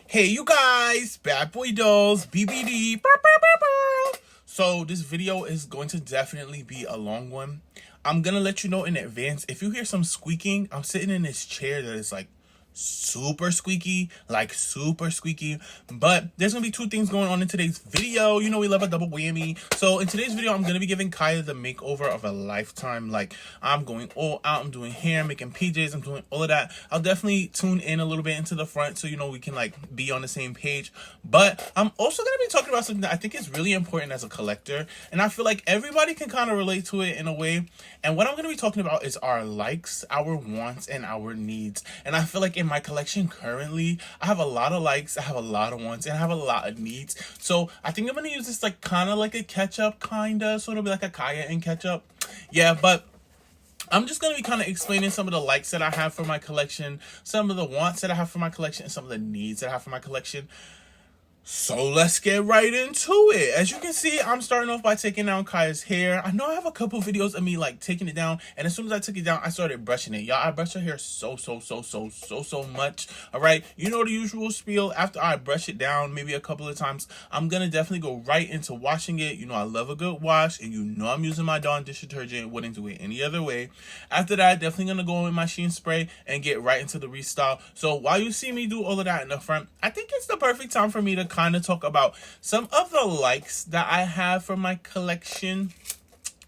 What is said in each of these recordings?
Hey, you guys, Badboydolls, BBD. So this video is going to definitely be a long one. I'm gonna let you know in advance. If you hear some squeaking, I'm sitting in this chair that is like super squeaky, but there's gonna be two things going on in today's video. You know we love a double whammy. So in today's video, I'm gonna be giving Kaya the makeover of a lifetime. Like, I'm going all out, I'm doing hair, making PJs, I'm doing all of that. I'll definitely tune in a little bit into the front so you know we can like be on the same page. But I'm also gonna be talking about something that I think is really important as a collector, and I feel like everybody can kind of relate to it in a way. And what I'm gonna be talking about is our likes, our wants, and our needs. And I feel like in my collection currently, I have a lot of likes, I have a lot of wants, and I have a lot of needs. So I think I'm gonna use this like kind of like a ketchup, so it'll be like a Kaya and ketchup. Yeah, but I'm just going to be kind of explaining some of the likes that I have for my collection, some of the wants that I have for my collection, and some of the needs that I have for my collection. So let's get right into it. As you can see, I'm starting off by taking down Kaya's hair. I know I have a couple videos of me like taking it down, and as soon as I took it down, I started brushing it. Y'all, I brush her hair so much. All right, you know the usual spiel. After I brush it down maybe a couple of times, I'm gonna definitely go right into washing it. You know I love a good wash, and you know I'm using my Dawn dish detergent. Wouldn't do it any other way. After that, definitely gonna go in my Sheen spray and get right into the restyle. So while you see me do all of that in the front, I think it's the perfect time for me to kind of talk about some of the likes that I have for my collection.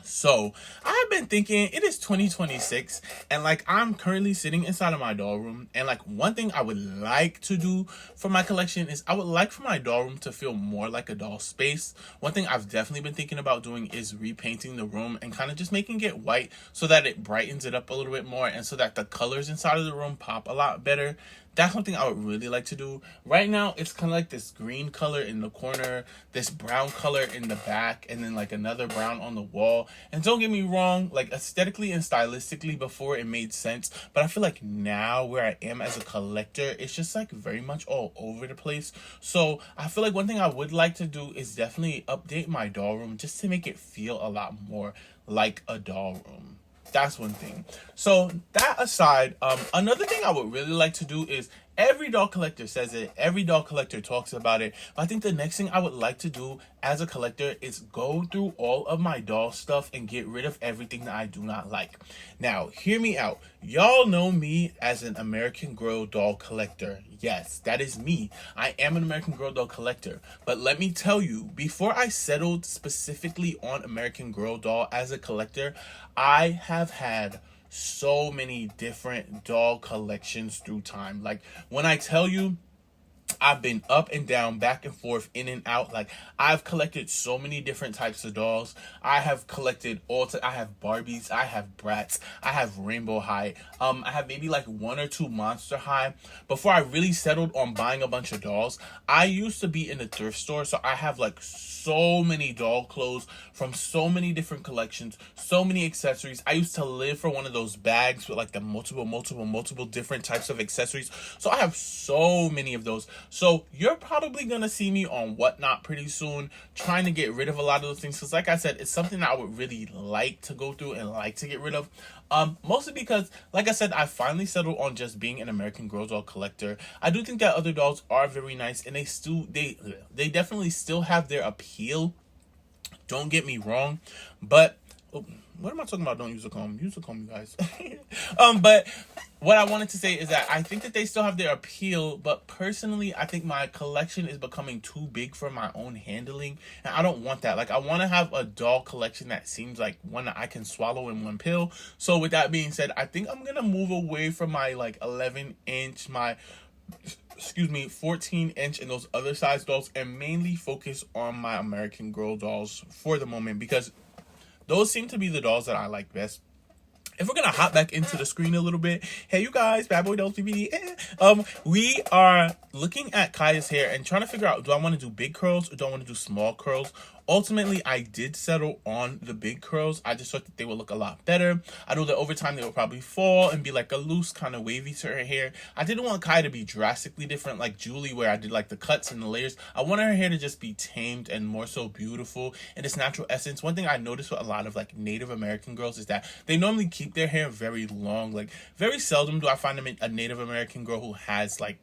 So I have been thinking, it is 2026, and like I'm currently sitting inside of my doll room, and like one thing I would like to do for my collection is I would like for my doll room to feel more like a doll space. One thing I've definitely been thinking about doing is repainting the room and kind of just making it white so that it brightens it up a little bit more, and so that the colors inside of the room pop a lot better. That's something I would really like to do. Right now, it's kind of like this green color in the corner, this brown color in the back, and then like another brown on the wall. And don't get me wrong, like aesthetically and stylistically before it made sense, but I feel like now where I am as a collector, it's just like very much all over the place. So I feel like one thing I would like to do is definitely update my doll room just to make it feel a lot more like a doll room. That's one thing. So that aside, another thing I would really like to do is, every doll collector says it, every doll collector talks about it, but I think the next thing I would like to do as a collector is go through all of my doll stuff and get rid of everything that I do not like. Now, hear me out. Y'all know me as an American Girl doll collector. Yes, that is me. I am an American Girl doll collector. But let me tell you, before I settled specifically on American Girl doll as a collector, I have had so many different doll collections through time. Like, when I tell you, I've been up and down, back and forth, in and out. Like, I've collected so many different types of dolls. I have collected I have Barbies, I have Bratz, I have Rainbow High. I have maybe like one or two Monster High. Before I really settled on buying a bunch of dolls, I used to be in a thrift store, so I have like so many doll clothes from so many different collections, so many accessories. I used to live for one of those bags with like the multiple different types of accessories. So I have so many of those. So you're probably going to see me on Whatnot pretty soon, trying to get rid of a lot of those things. Because like I said, it's something that I would really like to go through and like to get rid of. Mostly because, like I said, I finally settled on just being an American Girl doll collector. I do think that other dolls are very nice, and they definitely still have their appeal. Don't get me wrong, but what am I talking about? Don't use a comb. Use a comb, you guys. But what I wanted to say is that I think that they still have their appeal, but personally, I think my collection is becoming too big for my own handling, and I don't want that. Like, I want to have a doll collection that seems like one that I can swallow in one pill. So with that being said, I think I'm gonna move away from my like 11-inch, my 14-inch and those other size dolls, and mainly focus on my American Girl dolls for the moment, because those seem to be the dolls that I like best. If we're gonna hop back into the screen a little bit, hey you guys, Badboydolls BBD. We are looking at Kaya's hair and trying to figure out, do I want to do big curls or do I want to do small curls? Ultimately, I did settle on the big curls. I just thought that they would look a lot better. I know that over time they will probably fall and be like a loose kind of wavy to her hair. I didn't want Kaya to be drastically different like Julie, where I did like the cuts and the layers. I wanted her hair to just be tamed and more so beautiful in its natural essence. One thing I noticed with a lot of like Native American girls is that they normally keep their hair very long. Like, very seldom do I find a Native American girl who has like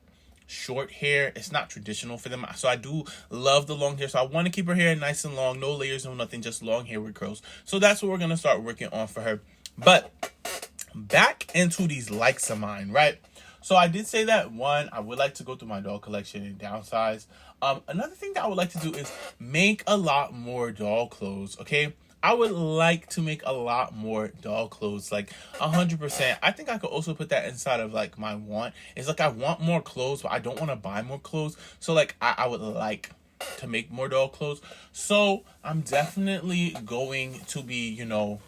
short hair. It's not traditional for them. So I do love the long hair. So I want to keep her hair nice and long, no layers, no nothing, just long hair with curls. So that's what we're going to start working on for her. But back into these likes of mine, right? So I did say that, one, I would like to go through my doll collection and downsize. Another thing that I would like to do is make a lot more doll clothes, okay? I would like to make a lot more doll clothes, like 100%. I think I could also put that inside of like my want. It's like I want more clothes, but I don't want to buy more clothes. So like I would like to make more doll clothes. So I'm definitely going to be, you know,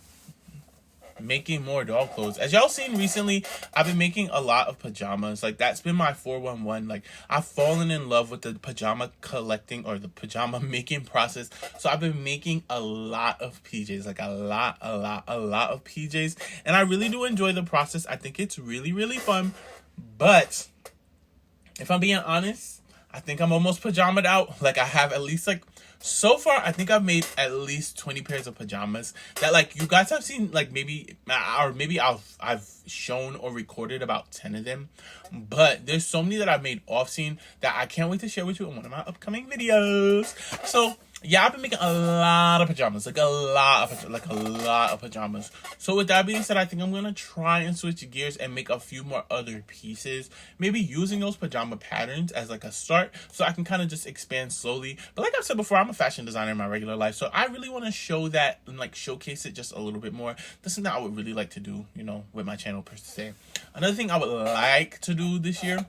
making more doll clothes. As y'all seen recently, I've been making a lot of pajamas. Like, that's been my 411. Like, I've fallen in love with the pajama collecting or the pajama making process. So I've been making a lot of PJs, like a lot of PJs. And I really do enjoy the process. I think it's really, really fun. But if I'm being honest, I think I'm almost pajamaed out. Like, I have at least like, so far, I think I've made at least 20 pairs of pajamas that, like, you guys have seen, like, maybe I've shown or recorded about 10 of them. But there's so many that I've made off scene that I can't wait to share with you in one of my upcoming videos. So yeah, I've been making a lot of pajamas, like a lot of pajamas. So with that being said, I think I'm gonna try and switch gears and make a few more other pieces, maybe using those pajama patterns as like a start, so I can kind of just expand slowly. But like I've said before, I'm a fashion designer in my regular life, so I really want to show that and like showcase it just a little bit more. That's something I would really like to do, you know, with my channel per se. Another thing I would like to do this year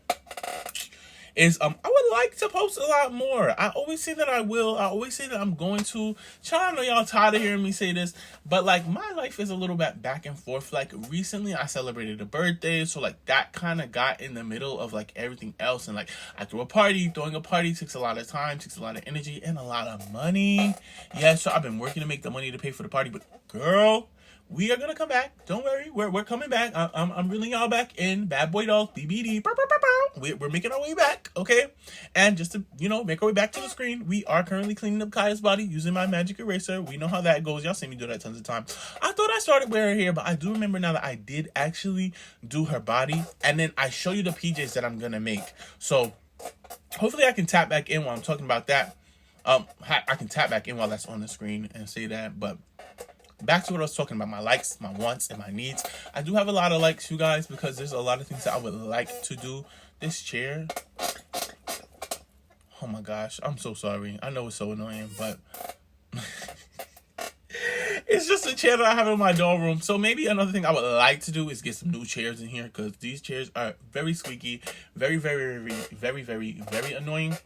is I would like to post a lot more. I always say that I will. I always say that I'm going to. I know y'all tired of hearing me say this, but like my life is a little bit back and forth. Like recently I celebrated a birthday, so like that kind of got in the middle of like everything else, and like I threw a party. Throwing a party takes a lot of time, takes a lot of energy, and a lot of money. Yeah, so I've been working to make the money to pay for the party, but girl, we are gonna come back. Don't worry, we're coming back. I'm reeling y'all back in. Badboydolls, BBD. We're making our way back, okay? And just to, you know, make our way back to the screen, we are currently cleaning up Kaya's body using my magic eraser. We know how that goes. Y'all seen me do that tons of times. I thought I started with her hair, but I do remember now that I did actually do her body, and then I show you the PJs that I'm gonna make. So hopefully I can tap back in while I'm talking about that. I can tap back in while that's on the screen and say that, but back to what I was talking about, my likes, my wants, and my needs. I do have a lot of likes, you guys, because there's a lot of things that I would like to do. This chair, oh my gosh, I'm so sorry. I know it's so annoying, but it's just a chair that I have in my doll room. So maybe another thing I would like to do is get some new chairs in here, because these chairs are very squeaky, very annoying.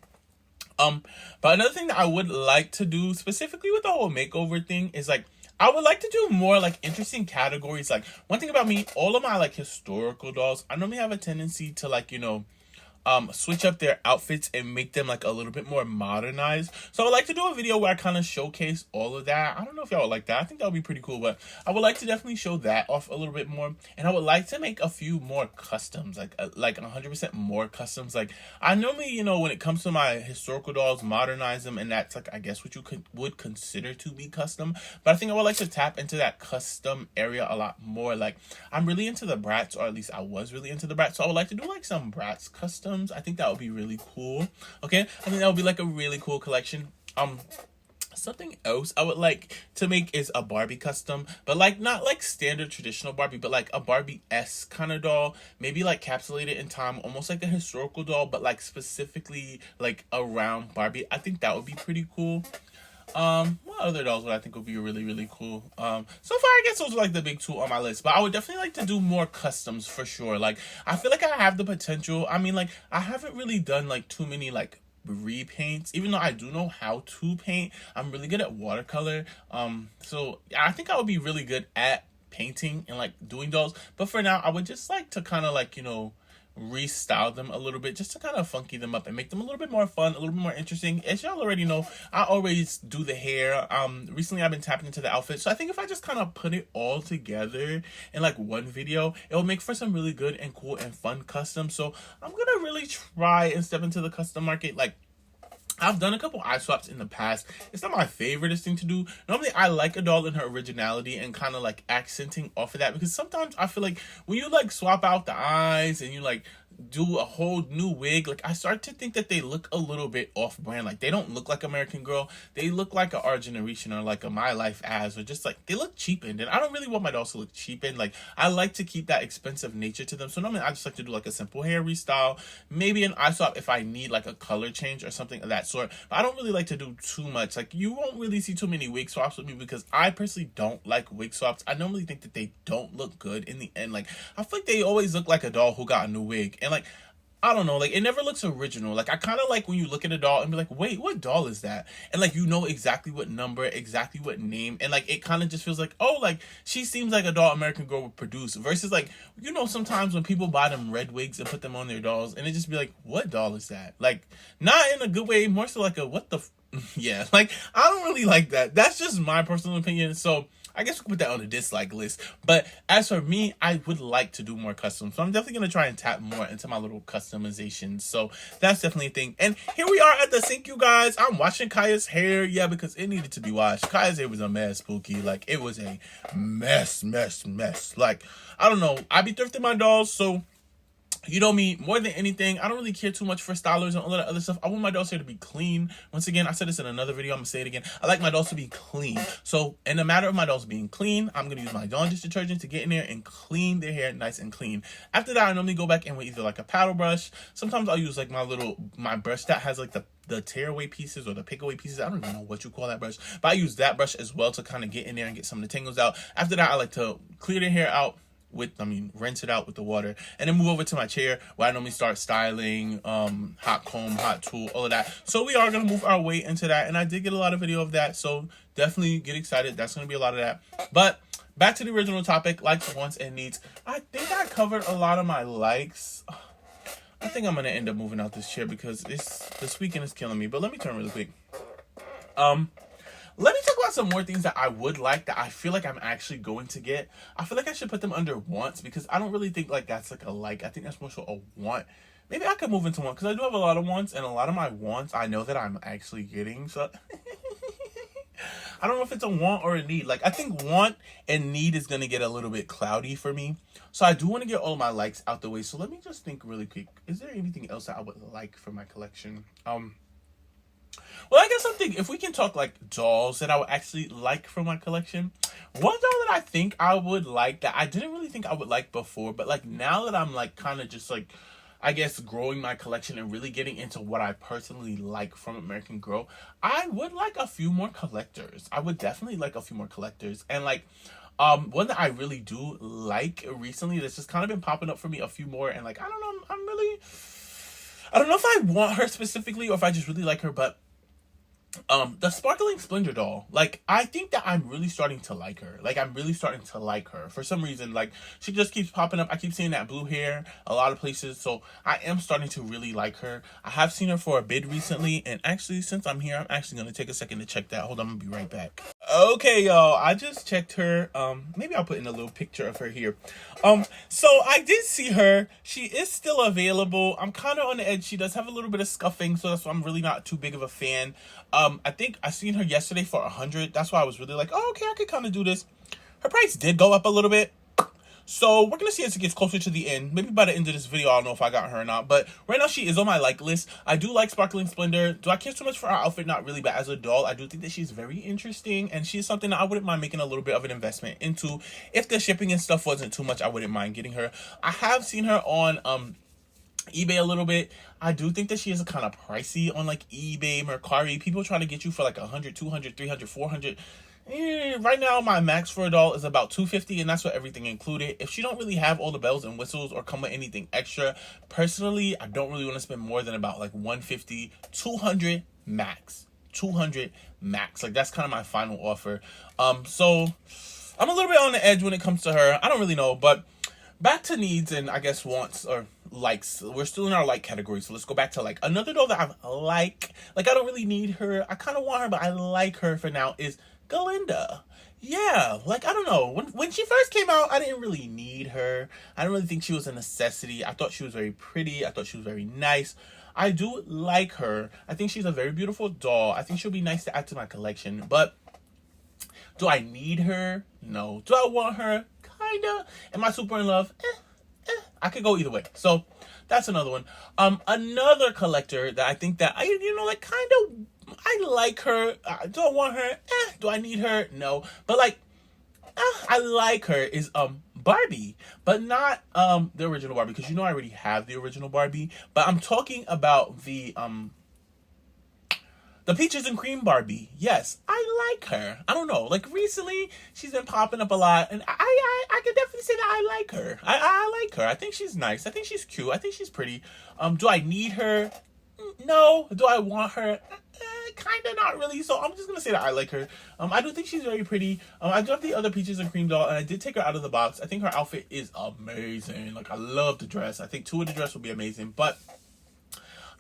But another thing that I would like to do, specifically with the whole makeover thing, is like, I would like to do more like interesting categories. Like, one thing about me, all of my like historical dolls, I normally have a tendency to like, you know, switch up their outfits and make them like a little bit more modernized. So I would like to do a video where I kind of showcase all of that. I don't know if y'all would like that. I think that would be pretty cool, but I would like to definitely show that off a little bit more. And I would like to make a few more customs, like 100% more customs. Like, I normally, you know, when it comes to my historical dolls, modernize them, and that's like, I guess what you would consider to be custom. But I think I would like to tap into that custom area a lot more. Like, I'm really into the Brats, or at least I was really into the Brats, so I would like to do like some Brats custom. I think that would be really cool. Okay, I think that would be like a really cool collection. Something else I would like to make is a Barbie custom, but like not like standard traditional Barbie, but like a Barbie-esque kind of doll, maybe like capsulated in time, almost like a historical doll, but like specifically like around Barbie. I think that would be pretty cool. What other dolls would I think would be really cool? So far I guess those are like the big two on my list, but I would definitely like to do more customs for sure. Like, I feel like I have the potential. I mean, like, I haven't really done like too many like repaints, even though I do know how to paint. I'm really good at watercolor. So I think I would be really good at painting and like doing dolls, but for now I would just like to kind of like, you know, restyle them a little bit, just to kind of funky them up and make them a little bit more fun, a little bit more interesting. As y'all already know, I always do the hair. Recently I've been tapping into the outfit, so I think if I just kind of put it all together in like one video, it will make for some really good and cool and fun customs. So I'm gonna really try and step into the custom market. Like, I've done a couple eye swaps in the past. It's not my favorite thing to do. Normally, I like a doll in her originality and kind of like accenting off of that, because sometimes I feel like when you like swap out the eyes and you like do a whole new wig, like I start to think that they look a little bit off brand. Like they don't look like American Girl. They look like Our Generation or like a My Life As, or just like they look cheapened. And I don't really want my dolls to look cheapened. Like I like to keep that expensive nature to them. So normally I just like to do like a simple hair restyle, maybe an eye swap if I need like a color change or something of that sort. But I don't really like to do too much. Like you won't really see too many wig swaps with me because I personally don't like wig swaps. I normally think that they don't look good in the end. Like I feel like they always look like a doll who got a new wig. And like I don't know, like it never looks original. Like I kind of like when you look at a doll and be like, wait, what doll is that? And like you know exactly what number, exactly what name, and like it kind of just feels like, oh, like she seems like a doll American Girl would produce. Versus like, you know, sometimes when people buy them red wigs and put them on their dolls, and it just be like, what doll is that? Like not in a good way, more so like a what the yeah. Like I don't really like that. That's just my personal opinion. So I guess we can put that on the dislike list. But as for me, I would like to do more custom. So I'm definitely going to try and tap more into my little customizations. So that's definitely a thing. And here we are at the sink, you guys. I'm washing Kaya's hair. Yeah, because it needed to be washed. Kaya's hair was a mess, Spooky. Like, it was a mess. Like, I don't know. I be thrifting my dolls, so you know me, more than anything, I don't really care too much for stylers and all that other stuff. I want my dolls hair to be clean. Once again, I said this in another video. I'm going to say it again. I like my dolls to be clean. So in the matter of my dolls being clean, I'm going to use my Dawn dish detergent to get in there and clean their hair nice and clean. After that, I normally go back in with either like a paddle brush. Sometimes I'll use like my brush that has like the tear away pieces or the pick away pieces. I don't even know what you call that brush. But I use that brush as well to kind of get in there and get some of the tangles out. After that, I like to clear their hair out. Rinse it out with the water, and then move over to my chair where I normally start styling, hot comb, hot tool, all of that. So we are going to move our way into that, and I did get a lot of video of that, so definitely get excited. That's going to be a lot of that. But back to the original topic, likes, wants, and needs. I think I covered a lot of my likes. I think I'm going to end up moving out this chair because this weekend is killing me, but let me turn really quick. Let me talk about some more things that I would like that I feel like I'm actually going to get. I feel like I should put them under wants because I don't really think like that's like a like. I think that's more so a want. Maybe I could move into one because I do have a lot of wants, and a lot of my wants I know that I'm actually getting. So I don't know if it's a want or a need. Like I think want and need is going to get a little bit cloudy for me. So I do want to get all my likes out the way. So let me just think really quick. Is there anything else that I would like for my collection? Well, I guess I'm thinking if we can talk like dolls that I would actually like from my collection. One doll that I think I would like that I didn't really think I would like before, but like now that I'm like kind of just like, I guess, growing my collection and really getting into what I personally like from American Girl, I would like a few more collectors. I would definitely like a few more collectors. And like, one that I really do like recently that's just kind of been popping up for me a few more. And like, I don't know, I don't know if I want her specifically or if I just really like her, but the Sparkling Splendor doll, like I think that I'm really starting to like her. Like I'm really starting to like her for some reason. Like she just keeps popping up. I keep seeing that blue hair a lot of places, so I am starting to really like her. I have seen her for a bid recently, and actually since I'm here, I'm actually gonna take a second to check that. Hold on, I'm gonna be right back. Okay, y'all, I just checked her. Maybe I'll put in a little picture of her here. So I did see her. She is still available. I'm kind of on the edge. She does have a little bit of scuffing, so that's why I'm really not too big of a fan. I think I seen her yesterday for 100. That's why I was really like, oh, okay, I could kind of do this. Her price did go up a little bit. So we're going to see as it gets closer to the end. Maybe by the end of this video, I don't know if I got her or not. But right now, she is on my like list. I do like Sparkling Splendor. Do I care so much for her outfit? Not really. But as a doll, I do think that she's very interesting. And she's something that I wouldn't mind making a little bit of an investment into. If the shipping and stuff wasn't too much, I wouldn't mind getting her. I have seen her on eBay a little bit. I do think that she is kind of pricey on like eBay, Mercari. People trying to get you for like 100, 200, 300, 400. Right now my max for a doll is about $250, and that's what everything included. If she don't really have all the bells and whistles or come with anything extra, personally I don't really want to spend more than about like 150, 200 max. 200 max. Like that's kind of my final offer. So I'm a little bit on the edge when it comes to her. I don't really know, but back to needs and I guess wants or likes. We're still in our like category, so let's go back to like another doll that I like I don't really need her. I kind of want her, but I like her for now is Glinda. Yeah, like I don't know, when she first came out, I didn't really need her. I don't really think she was a necessity. I thought she was very pretty. I thought she was very nice. I do like her. I think she's a very beautiful doll. I think she'll be nice to add to my collection, but do I need her? No. Do I want her? Kinda. Am I super in love? I could go either way. So that's another one. Another collector that I think that like kind of, I like her. I don't want her. Do I need her? No. But like, I like her is Barbie, but not the original Barbie, because I already have the original Barbie. But I'm talking about the peaches and cream Barbie. Yes, I like her. I don't know. Like recently, she's been popping up a lot, and I can definitely say that I like her. I like her. I think she's nice. I think she's cute. I think she's pretty. Do I need her? No. Do I want her? Kind of not really. So I'm just gonna say that I like her. I do think she's very pretty. I love the other peaches and cream doll, and I did take her out of the box. I think her outfit is amazing. Like I love the dress. I think 2 of the dress will be amazing, but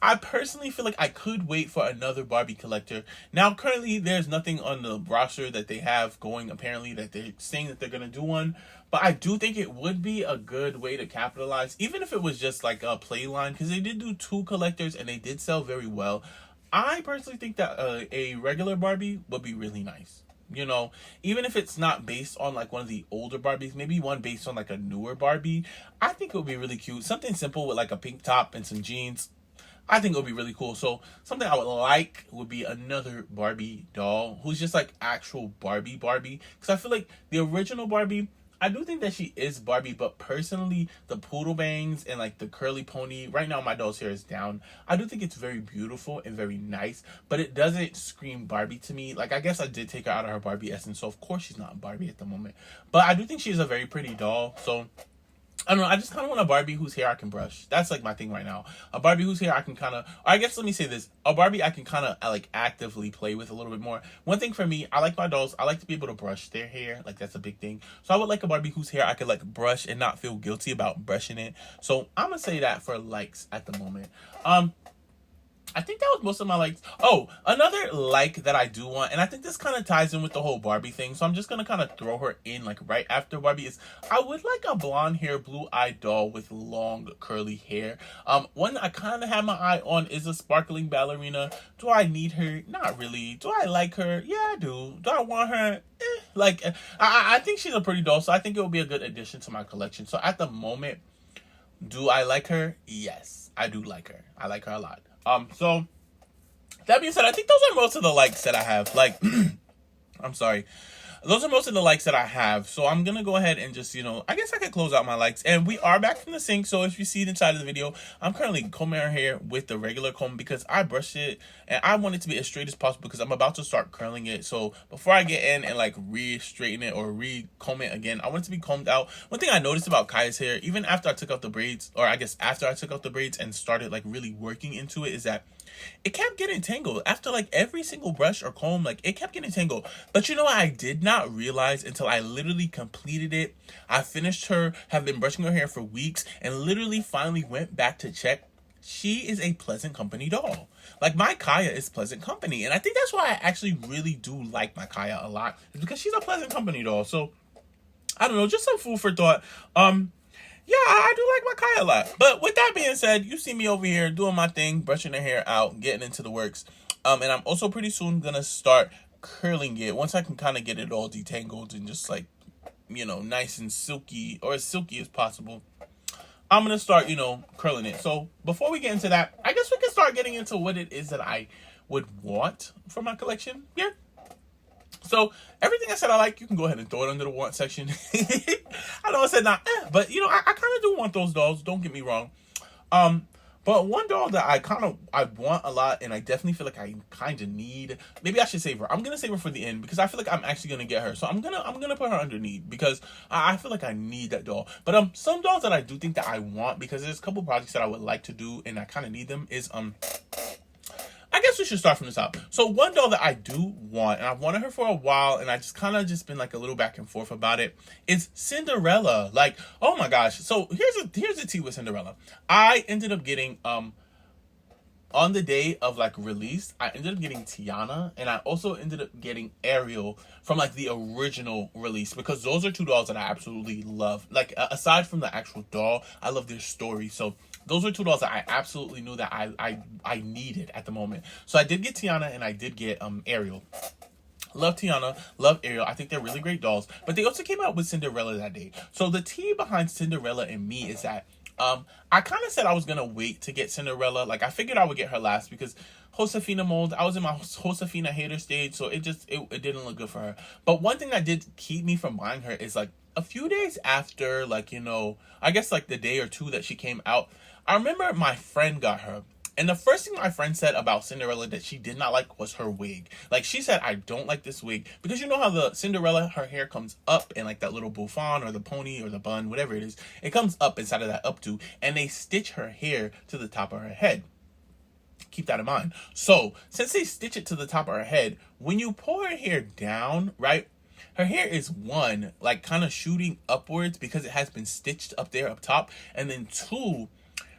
I personally feel like I could wait for another Barbie collector. Now, currently, there's nothing on the roster that they have going, apparently, that they're saying that they're going to do one. But I do think it would be a good way to capitalize, even if it was just like a play line, because they did do 2 collectors and they did sell very well. I personally think that a regular Barbie would be really nice. Even if it's not based on like one of the older Barbies, maybe one based on like a newer Barbie, I think it would be really cute. Something simple with like a pink top and some jeans. I think it would be really cool. So something I would like would be another Barbie doll who's just like actual Barbie. Because I feel like the original Barbie, I do think that she is Barbie, but personally, the poodle bangs and like the curly pony, right now my doll's hair is down. I do think it's very beautiful and very nice, but it doesn't scream Barbie to me. Like I guess I did take her out of her Barbie essence, so of course she's not Barbie at the moment. But I do think she's a very pretty doll, so I don't know. I just kind of want a Barbie whose hair I can brush. That's like my thing right now. A Barbie whose hair I can kind of, or I guess let me say this. A Barbie I can kind of like actively play with a little bit more. One thing for me, I like my dolls. I like to be able to brush their hair. Like that's a big thing. So I would like a Barbie whose hair I could like brush and not feel guilty about brushing it. So I'm going to say that for likes at the moment. I think that was most of my likes. Oh, another like that I do want, and I think this kind of ties in with the whole Barbie thing, so I'm just going to kind of throw her in like right after Barbie, is I would like a blonde hair, blue-eyed doll with long curly hair. One I kind of have my eye on is a sparkling ballerina. Do I need her? Not really. Do I like her? Yeah, I do. Do I want her? I think she's a pretty doll, so I think it would be a good addition to my collection. So at the moment, do I like her? Yes, I do like her. I like her a lot. So that being said, I think those are most of the likes that I have. Like, I'm sorry. Those are most of the likes that I have. So I'm going to go ahead and just, I guess I could close out my likes. And we are back from the sink. So if you see it inside of the video, I'm currently combing her hair with the regular comb because I brushed it and I want it to be as straight as possible because I'm about to start curling it. So before I get in and like re-straighten it or re-comb it again, I want it to be combed out. One thing I noticed about Kaya's hair, even after I took out the braids, or I guess after I took out the braids and started like really working into it, is that it kept getting tangled. After like every single brush or comb, like it kept getting tangled. But you know what I did not realize until I literally completed it? I finished her, have been brushing her hair for weeks, and literally finally went back to check. She is a Pleasant Company doll. Like my Kaya is Pleasant Company. And I think that's why I actually really do like my Kaya a lot. Is because she's a Pleasant Company doll. So I don't know, just some food for thought. Yeah, I do like my Kaya a lot. But with that being said, you see me over here doing my thing, brushing the hair out, getting into the works. And I'm also pretty soon going to start curling it. Once I can kind of get it all detangled and just like, nice and silky, or as silky as possible, I'm going to start, curling it. So before we get into that, I guess we can start getting into what it is that I would want for my collection. Yeah. So everything I said I like, you can go ahead and throw it under the want section. I know I said not, but I kind of do want those dolls. Don't get me wrong. But one doll that I want a lot, and I definitely feel like I kind of need. Maybe I should save her. I'm gonna save her for the end because I feel like I'm actually gonna get her. So I'm gonna put her underneath because I feel like I need that doll. But some dolls that I do think that I want, because there's a couple projects that I would like to do and I kind of need them, is I guess we should start from the top. So one doll that I do want, and I've wanted her for a while, and I just kind of just been like a little back and forth about it, is Cinderella. Like, oh my gosh. So here's the tea with Cinderella. I ended up getting, on the day of like release, I ended up getting Tiana, and I also ended up getting Ariel from like the original release, because those are 2 dolls that I absolutely love. Like aside from the actual doll, I love their story. So those are 2 dolls that I absolutely knew that I needed at the moment. So I did get Tiana and I did get Ariel. Love Tiana, love Ariel. I think they're really great dolls. But they also came out with Cinderella that day. So the tea behind Cinderella and me is that I kind of said I was gonna wait to get Cinderella. Like I figured I would get her last because Josefina mold. I was in my Josefina hater stage, so it didn't look good for her. But one thing that did keep me from buying her is like a few days after, like, you know, I guess like the day or two that she came out. I remember my friend got her. And the first thing my friend said about Cinderella that she did not like was her wig. Like, she said, I don't like this wig. Because you know how the Cinderella, her hair comes up in, like, that little bouffant or the pony or the bun, whatever it is. It comes up inside of that updo. And they stitch her hair to the top of her head. Keep that in mind. So, since they stitch it to the top of her head, when you pull her hair down, right? Her hair is one, like, kind of shooting upwards because it has been stitched up there up top. And then two,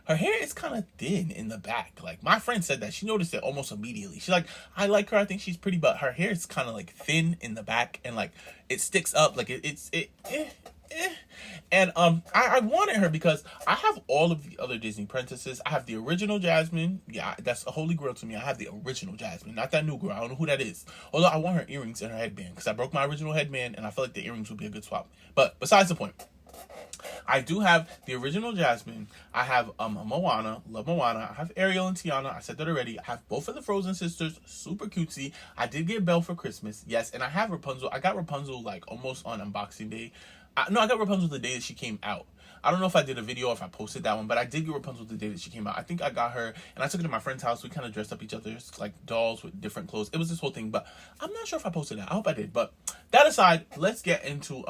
her hair is kind of thin in the back. Like, my friend said that. She noticed it almost immediately. She's like, I like her. I think she's pretty, but her hair is kind of, like, thin in the back. And, like, it sticks up. Like, And, I wanted her because I have all of the other Disney princesses. I have the original Jasmine. Yeah, that's a holy grail to me. I have the original Jasmine, not that new girl. I don't know who that is. Although I want her earrings and her headband because I broke my original headband and I feel like the earrings would be a good swap. But besides the point. I do have the original Jasmine. I have Moana, love Moana. I have Ariel and Tiana. I said that already. I have both of the Frozen sisters, super cutesy. I did get Belle for Christmas, yes, and I have Rapunzel. I got Rapunzel like almost on unboxing day. I got Rapunzel the day that she came out. I don't know if I did a video or if I posted that one, but I did get Rapunzel the day that she came out. I think I got her, and I took her to my friend's house. We kind of dressed up each other's like dolls with different clothes. It was this whole thing, but I'm not sure if I posted that. I hope I did. But that aside, let's get into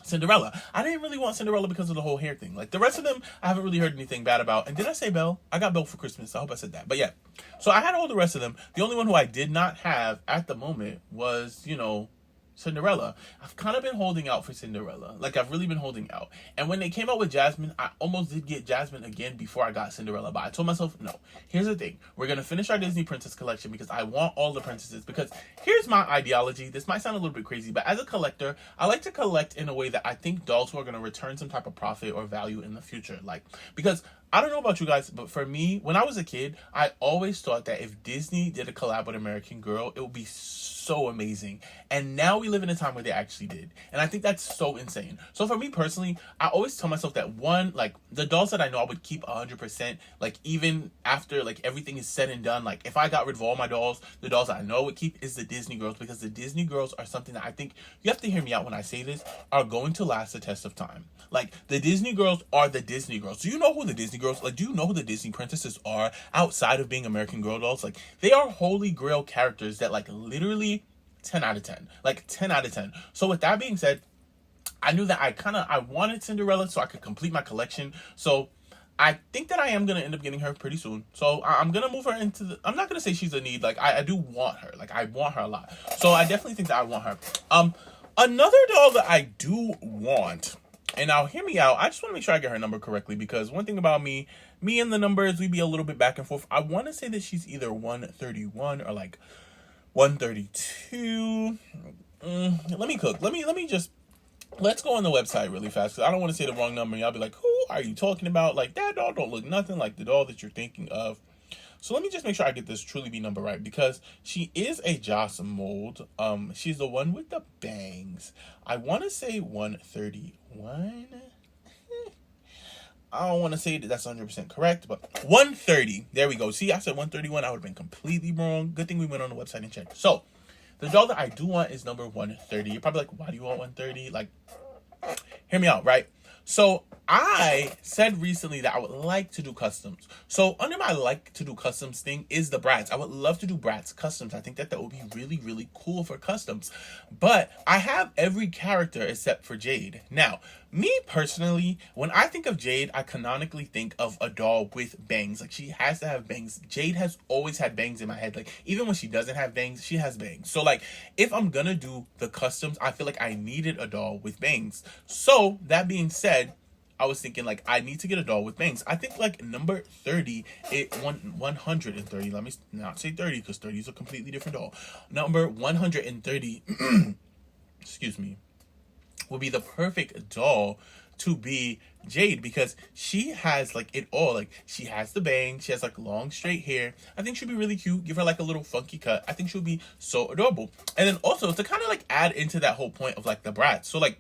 Cinderella. I didn't really want Cinderella because of the whole hair thing. Like, the rest of them, I haven't really heard anything bad about. And did I say Belle? I got Belle for Christmas. I hope I said that. But yeah. So I had all the rest of them. The only one who I did not have at the moment was, you know, Cinderella. I've kind of been holding out for Cinderella. Like, I've really been holding out. And when they came out with Jasmine, I almost did get Jasmine again before I got Cinderella. But I told myself, no. Here's the thing. We're going to finish our Disney Princess collection because I want all the princesses. Because here's my ideology. This might sound a little bit crazy, but as a collector, I like to collect in a way that I think dolls who are going to return some type of profit or value in the future. Like, because I don't know about you guys, but for me, when I was a kid, I always thought that if Disney did a collab with American Girl, it would be so amazing. And now we live in a time where they actually did. And I think that's so insane. So for me personally, I always tell myself that one, like, the dolls that I know I would keep 100%, like, even after, like, everything is said and done, like, if I got rid of all my dolls, the dolls that I know I would keep is the Disney girls, because the Disney girls are something that I think, you have to hear me out when I say this, are going to last the test of time. Like, the Disney girls are the Disney girls. Do you know who the Disney girls, like, do you know who the Disney princesses are outside of being American Girl dolls? Like, they are holy grail characters that, like, literally 10 out of 10. Like, 10 out of 10. So with that being said, I knew that I wanted Cinderella so I could complete my collection. So I think that I am going to end up getting her pretty soon. So I'm going to move her into the, I'm not going to say she's a need. Like, I do want her. Like, I want her a lot. So I definitely think that I want her. Another doll that I do want, and now hear me out, I just want to make sure I get her number correctly, because one thing about me and the numbers, we be a little bit back and forth. I want to say that she's either 131 or like 132. Let me cook. Let's go on the website really fast, because I don't want to say the wrong number and y'all be like, who are you talking about? Like, that doll don't look nothing like the doll that you're thinking of. So let me just make sure I get this Truly Be number right, because she is a Joss mold. She's the one with the bangs. I want to say 131. I don't want to say that that's 100% correct, but 130. There we go. See, I said 131. I would have been completely wrong. Good thing we went on the website and checked. So the doll that I do want is number 130. You're probably like, why do you want 130? Like, hear me out, right? So I said recently that I would like to do customs. So under my like to do customs thing is the Bratz. I would love to do Bratz customs. I think that would be really, really cool for customs. But I have every character except for Jade. Now, me personally, when I think of Jade, I canonically think of a doll with bangs. Like, she has to have bangs. Jade has always had bangs in my head. Like, even when she doesn't have bangs, she has bangs. So, like, if I'm gonna do the customs, I feel like I needed a doll with bangs. So, that being said, I was thinking, like, I need to get a doll with bangs. I think, like, number 30, 130. Let me not say 30, because 30 is a completely different doll. Number 130, excuse me, would be the perfect doll to be Jade, because she has, like, it all. Like, she has the bangs, she has, like, long straight hair. I think she'd be really cute. Give her, like, a little funky cut. I think she'll be so adorable. And then also to kind of, like, add into that whole point of, like, the Bratz. So, like,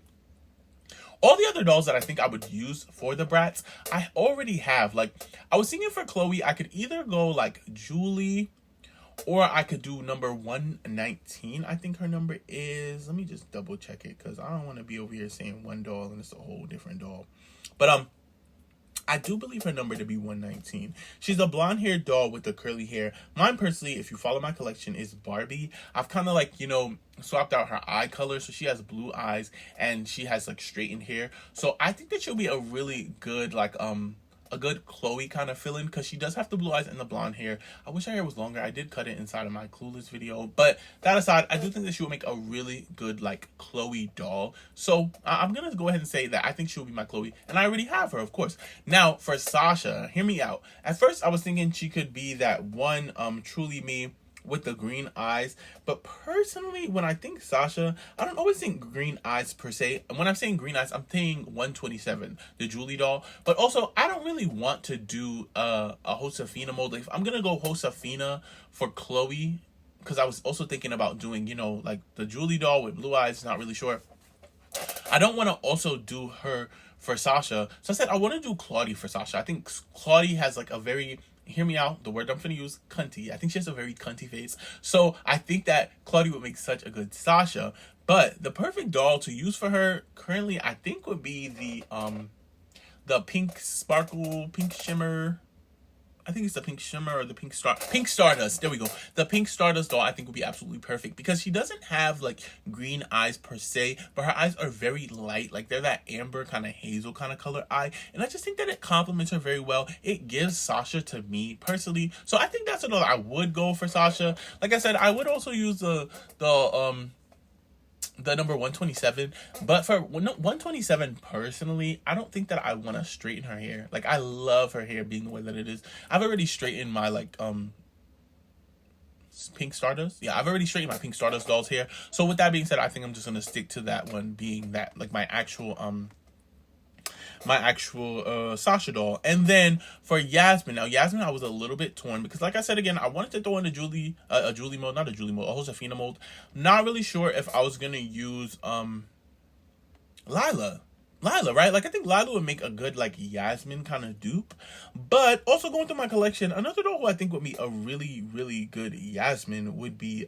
All the other dolls that I think I would use for the brats, I already have. Like, I was thinking for Chloe, I could either go like Julie, or I could do number 119. I think her number is. Let me just double check it, because I don't want to be over here saying one doll and it's a whole different doll. But I do believe her number to be 119. She's a blonde haired doll with the curly hair. Mine personally, if you follow my collection, is Barbie. I've kind of like, you know, swapped out her eye color. So she has blue eyes and she has like straightened hair. So I think that she'll be a really good like a good Chloe kind of feeling, because she does have the blue eyes and the blonde hair. I wish her hair was longer. I did cut it inside of my Clueless video. But that aside, I do think that she will make a really good like Chloe doll. So I'm going to go ahead and say that I think she will be my Chloe. And I already have her, of course. Now, for Sasha, hear me out. At first, I was thinking she could be that one Truly Me with the green eyes. But personally, when I think Sasha, I don't always think green eyes per se. And when I'm saying green eyes, I'm thinking 127, the Julie doll. But also, I don't really want to do a Josefina mold. If I'm gonna go Josefina for Chloe, because I was also thinking about doing, you know, like the Julie doll with blue eyes, not really sure. I don't want to also do her for Sasha. So I said I want to do Claudie for Sasha. I think Claudie has like a very, hear me out, the word I'm going to use, cunty. I think she has a very cunty face. So I think that Claudie would make such a good Sasha. But the perfect doll to use for her currently, I think, would be the pink sparkle, pink shimmer. I think it's the pink shimmer or the pink stardust. There we go. The pink stardust doll I think would be absolutely perfect, because she doesn't have like green eyes per se, but her eyes are very light. Like they're that amber kind of hazel kind of color eye. And I just think that it complements her very well. It gives Sasha to me personally. So I think that's another I would go for Sasha. Like I said, I would also use the number 127, but for 127 personally, I don't think that I want to straighten her hair. Like, I love her hair being the way that it is. I've already straightened my like pink stardust. Yeah, I've already straightened my pink stardust doll's hair. So with that being said, I think I'm just gonna stick to that one being that like my actual Sasha doll. And then for Yasmin, now Yasmin I was a little bit torn, because like I said again, I wanted to throw in a Julie mold, not a Julie mold, a Josefina mold. Not really sure if I was gonna use Lila, right? Like I think Lila would make a good like Yasmin kind of dupe. But also going through my collection, another doll who I think would be a really, really good Yasmin would be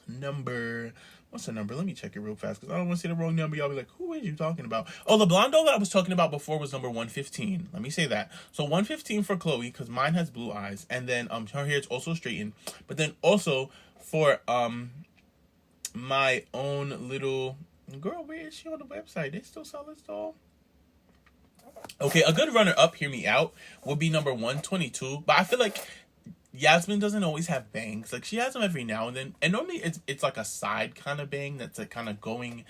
number, what's the number? Let me check it real fast, because I don't want to say the wrong number. Y'all be like, who is you talking about? Oh, the blonde doll that I was talking about before was number 115. Let me say that. So 115 for Chloe, because mine has blue eyes. And then her hair is also straightened. But then also for my own little girl, where is she on the website? They still sell this doll? Okay, a good runner-up, hear me out, would be number 122. But I feel like Yasmin doesn't always have bangs. Like, she has them every now and then. And normally it's like a side kind of bang that's like kind of going,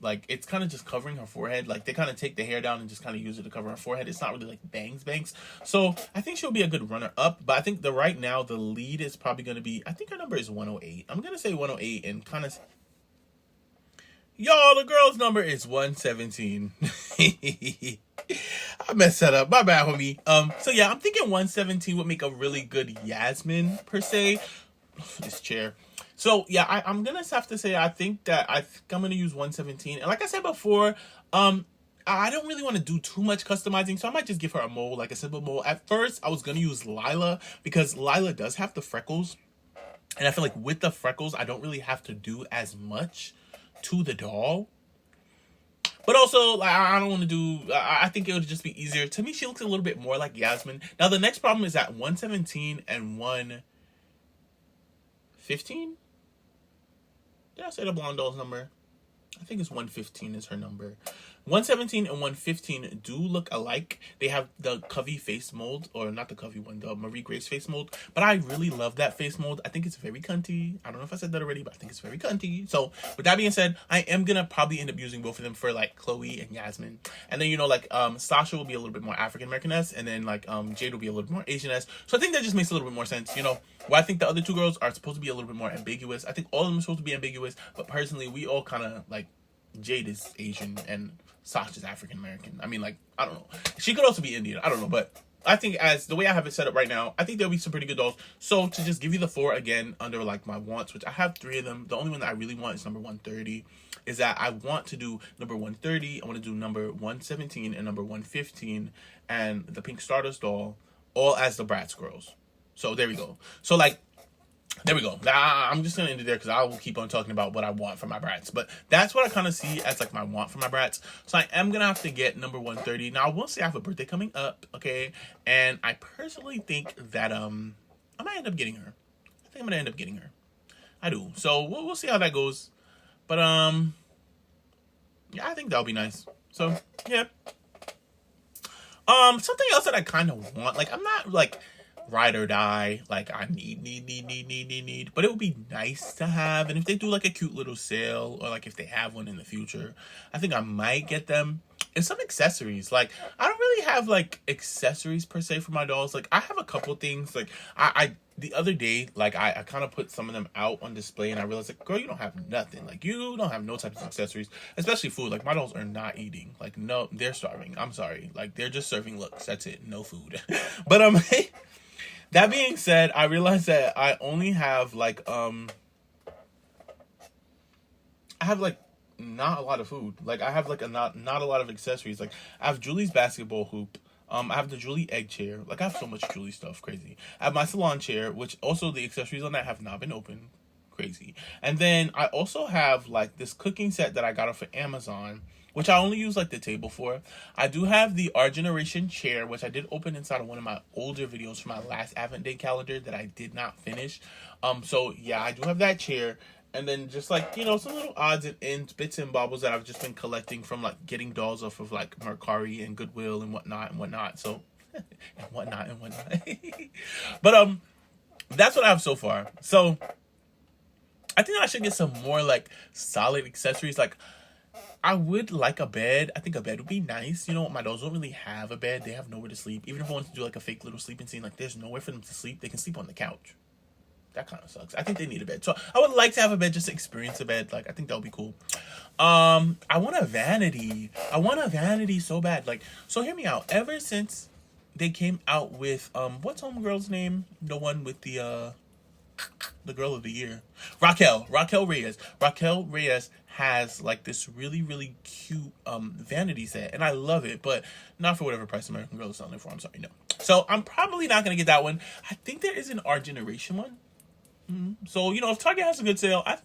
like it's kind of just covering her forehead. Like they kind of take the hair down and just kind of use it to cover her forehead. It's not really like bangs. So I think she'll be a good runner up. But I think right now the lead is probably going to be, I think her number is 108. I'm going to say 108 and kind of, y'all, the girl's number is 117. I messed that up. My bad, homie. So yeah, I'm thinking 117 would make a really good Yasmin per se. This chair. So yeah, I'm gonna have to say I think I'm gonna use 117. And like I said before, I don't really want to do too much customizing, so I might just give her a mold, like a simple mold. At first, I was gonna use Lila, because Lila does have the freckles, and I feel like with the freckles, I don't really have to do as much to the doll. But also, like, I don't want to do, I think it would just be easier. To me, she looks a little bit more like Yasmin. Now, the next problem is that 117 and 115? Did I say the blonde doll's number? I think it's 115 is her number. 117 and 115 do look alike. They have the Covey face mold, or not the Covey one, the Marie Grace face mold. But I really love that face mold. I think it's very cunty. I don't know if I said that already, but I think it's very cunty. So with that being said, I am gonna probably end up using both of them for like Chloe and Yasmin. And then, you know, like Sasha will be a little bit more African American-esque, and then like Jade will be a little bit more Asian-esque. So I think that just makes a little bit more sense. You know, where I think the other two girls are supposed to be a little bit more ambiguous. I think all of them are supposed to be ambiguous, but personally, we all kind of like, Jade is Asian and Sasha's African American. I mean, like, I don't know. She could also be Indian. I don't know, but I think as the way I have it set up right now, I think there'll be some pretty good dolls. So to just give you the 4 again under like my wants, which I have 3 of them. The only one that I really want is number 130. Is that I want to do number 130, I want to do number 117 and number 115 and the Pink Stardust doll, all as the Bratz girls. So there we go. So like, there we go. I'm just gonna end it there because I will keep on talking about what I want for my Bratz. But that's what I kind of see as like my want for my Bratz. So I am gonna have to get number 130. Now I will say I have a birthday coming up, okay? And I personally think that I might end up getting her. I think I'm gonna end up getting her. I do. So we'll see how that goes. But yeah, I think that'll be nice. So yeah. Something else that I kind of want, like I'm not like ride or die, like I need, but it would be nice to have. And if they do like a cute little sale, or like if they have one in the future, I think I might get them. And some accessories, like I don't really have like accessories per se for my dolls. Like I have a couple things. Like I the other day, like I kind of put some of them out on display, and I realized like, girl, you don't have nothing. Like you don't have no types of accessories, especially food. Like my dolls are not eating. Like no, they're starving. I'm sorry. Like they're just serving looks. That's it. No food. But that being said, I realized that I only have like I have like not a lot of food. Like I have like not a lot of accessories. Like I have Julie's basketball hoop. I have the Julie egg chair. Like I have so much Julie stuff, crazy. I have my salon chair, which also the accessories on that have not been opened, crazy. And then I also have like this cooking set that I got off of Amazon, which I only use like the table for. I do have the Our Generation chair, which I did open inside of one of my older videos for my last Advent Day calendar that I did not finish. So yeah, I do have that chair. And then just like, you know, some little odds and ends, bits and bobbles that I've just been collecting from like getting dolls off of like Mercari and Goodwill and whatnot. So, and whatnot. But that's what I have so far. So I think I should get some more like solid accessories. Like I would like a bed. I think a bed would be nice. You know, my dolls don't really have a bed. They have nowhere to sleep. Even if I want to do like a fake little sleeping scene, like there's nowhere for them to sleep. They can sleep on the couch. That kind of sucks. I think they need a bed. So I would like to have a bed just to experience a bed. Like I think that would be cool. I want a vanity. I want a vanity so bad. Like, so hear me out. Ever since they came out with what's homegirl's name? The one with the girl of the year. Raquel Reyes. Raquel Reyes has like this really, really cute vanity set, and I love it, but not for whatever price American Girl is selling it for. I'm sorry, no. So I'm probably not gonna get that one. I think there is an Our Generation one. So, you know, if Target has a good sale, I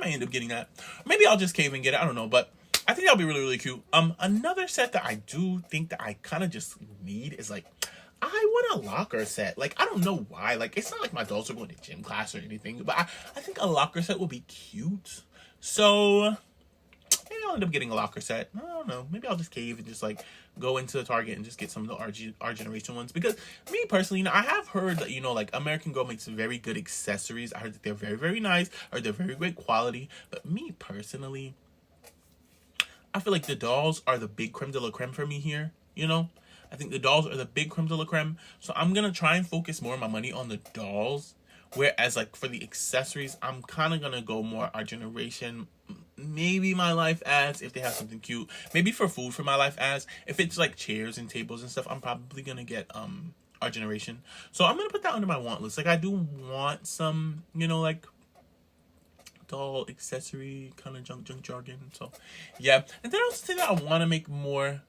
might end up getting that. Maybe I'll just cave and get it. I don't know, but I think that'll be really, really cute. Another set that I do think that I kind of just need is like, I want a locker set. Like, I don't know why. Like, it's not like my dolls are going to gym class or anything, but I think a locker set will be cute. So maybe I'll end up getting a locker set. I don't know. Maybe I'll just cave and just like go into Target and just get some of the Our Generation ones. Because me personally, you know, I have heard that, you know, like American Girl makes very good accessories. I heard that they're very, very nice. I heard they're very great quality. But me personally, I feel like the dolls are the big creme de la creme for me here, you know? I think the dolls are the big creme de la creme. So I'm going to try and focus more of my money on the dolls. Whereas, like, for the accessories, I'm kind of going to go more Our Generation. Maybe My Life Ads, if they have something cute. Maybe for food for My Life Ads. If it's, like, chairs and tables and stuff, I'm probably going to get Our Generation. So I'm going to put that under my want list. Like, I do want some, you know, like, doll accessory kind of junk jargon. So, yeah. And then I also think that I want to make more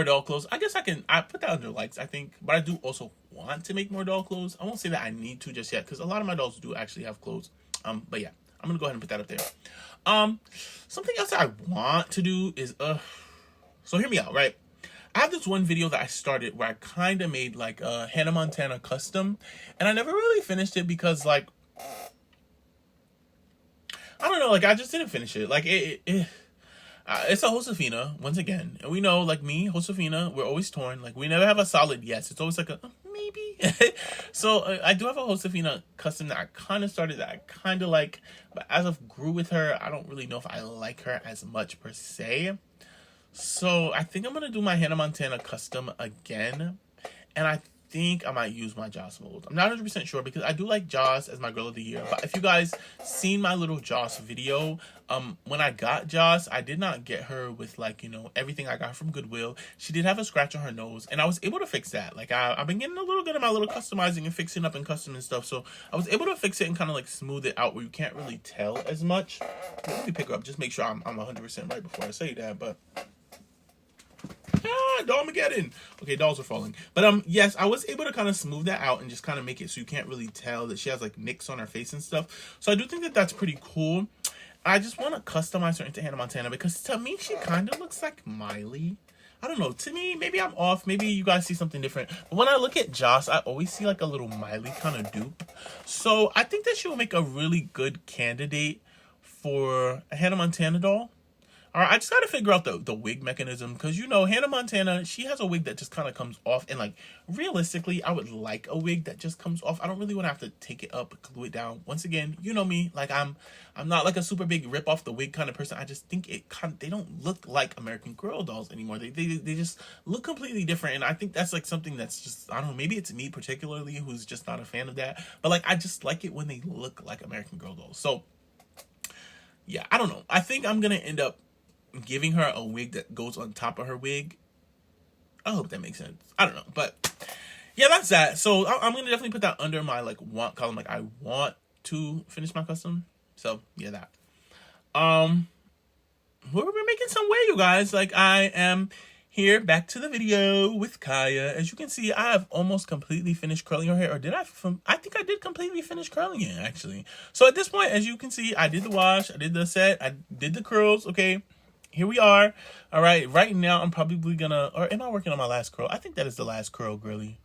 doll clothes. I guess I put that under likes, I think. But I do also want to make more doll clothes. I won't say that I need to just yet, because a lot of my dolls do actually have clothes. But yeah, I'm gonna go ahead and put that up there. Something else that I want to do is so hear me out, right? I have this one video that I started where I kind of made like a Hannah Montana custom, and I never really finished it because like I don't know, like I just didn't finish it. Like it's a Josefina, once again. And we know, like me, Josefina, we're always torn. Like, we never have a solid yes. It's always like a maybe. So, I do have a Josefina custom that I kind of started that I kind of like. But as I've grew with her, I don't really know if I like her as much per se. So, I think I'm going to do my Hannah Montana custom again. And I think I might use my Joss mold. I'm not 100% sure because I do like Joss as my girl of the year. But if you guys seen my little Joss video, when I got Joss, I did not get her with like, you know, everything I got from Goodwill. She did have a scratch on her nose, and I was able to fix that. Like I've been getting a little good at my little customizing and fixing up and custom and stuff. So I was able to fix it and kind of like smooth it out where you can't really tell as much. Let me pick her up. Just make sure I'm 100% right before I say that. But Dollmageddon. Okay, dolls are falling. But yes, I was able to kind of smooth that out and just kind of make it so you can't really tell that she has like nicks on her face and stuff. So I do think that that's pretty cool. I just want to customize her into Hannah Montana because to me she kind of looks like Miley. I don't know. To me, maybe I'm off. Maybe you guys see something different. But when I look at Joss, I always see like a little Miley kind of dupe. So I think that she will make a really good candidate for a Hannah Montana doll. All right, I just got to figure out the wig mechanism because, you know, Hannah Montana, she has a wig that just kind of comes off. And, like, realistically, I would like a wig that just comes off. I don't really want to have to take it up, glue it down. Once again, you know me. Like, I'm not, like, a super big rip off the wig kind of person. I just think they don't look like American Girl dolls anymore. They just look completely different. And I think that's, like, something that's just, I don't know, maybe it's me particularly who's just not a fan of that. But, like, I just like it when they look like American Girl dolls. So, yeah, I don't know. I think I'm going to end up giving her a wig that goes on top of her wig. I hope that makes sense. I don't know, but yeah, that's that. So I'm gonna definitely put that under my like want column. Like I want to finish my custom. So yeah, that. We're making some way, you guys. Like I am here back to the video with Kaya. As you can see, I have almost completely finished curling her hair. Or did I? I think I did completely finish curling it actually. So at this point, as you can see, I did the wash, I did the set, I did the curls. Okay. Here we are. All right. Right now, I'm probably gonna, or am I working on my last curl? I think that is the last curl, girly.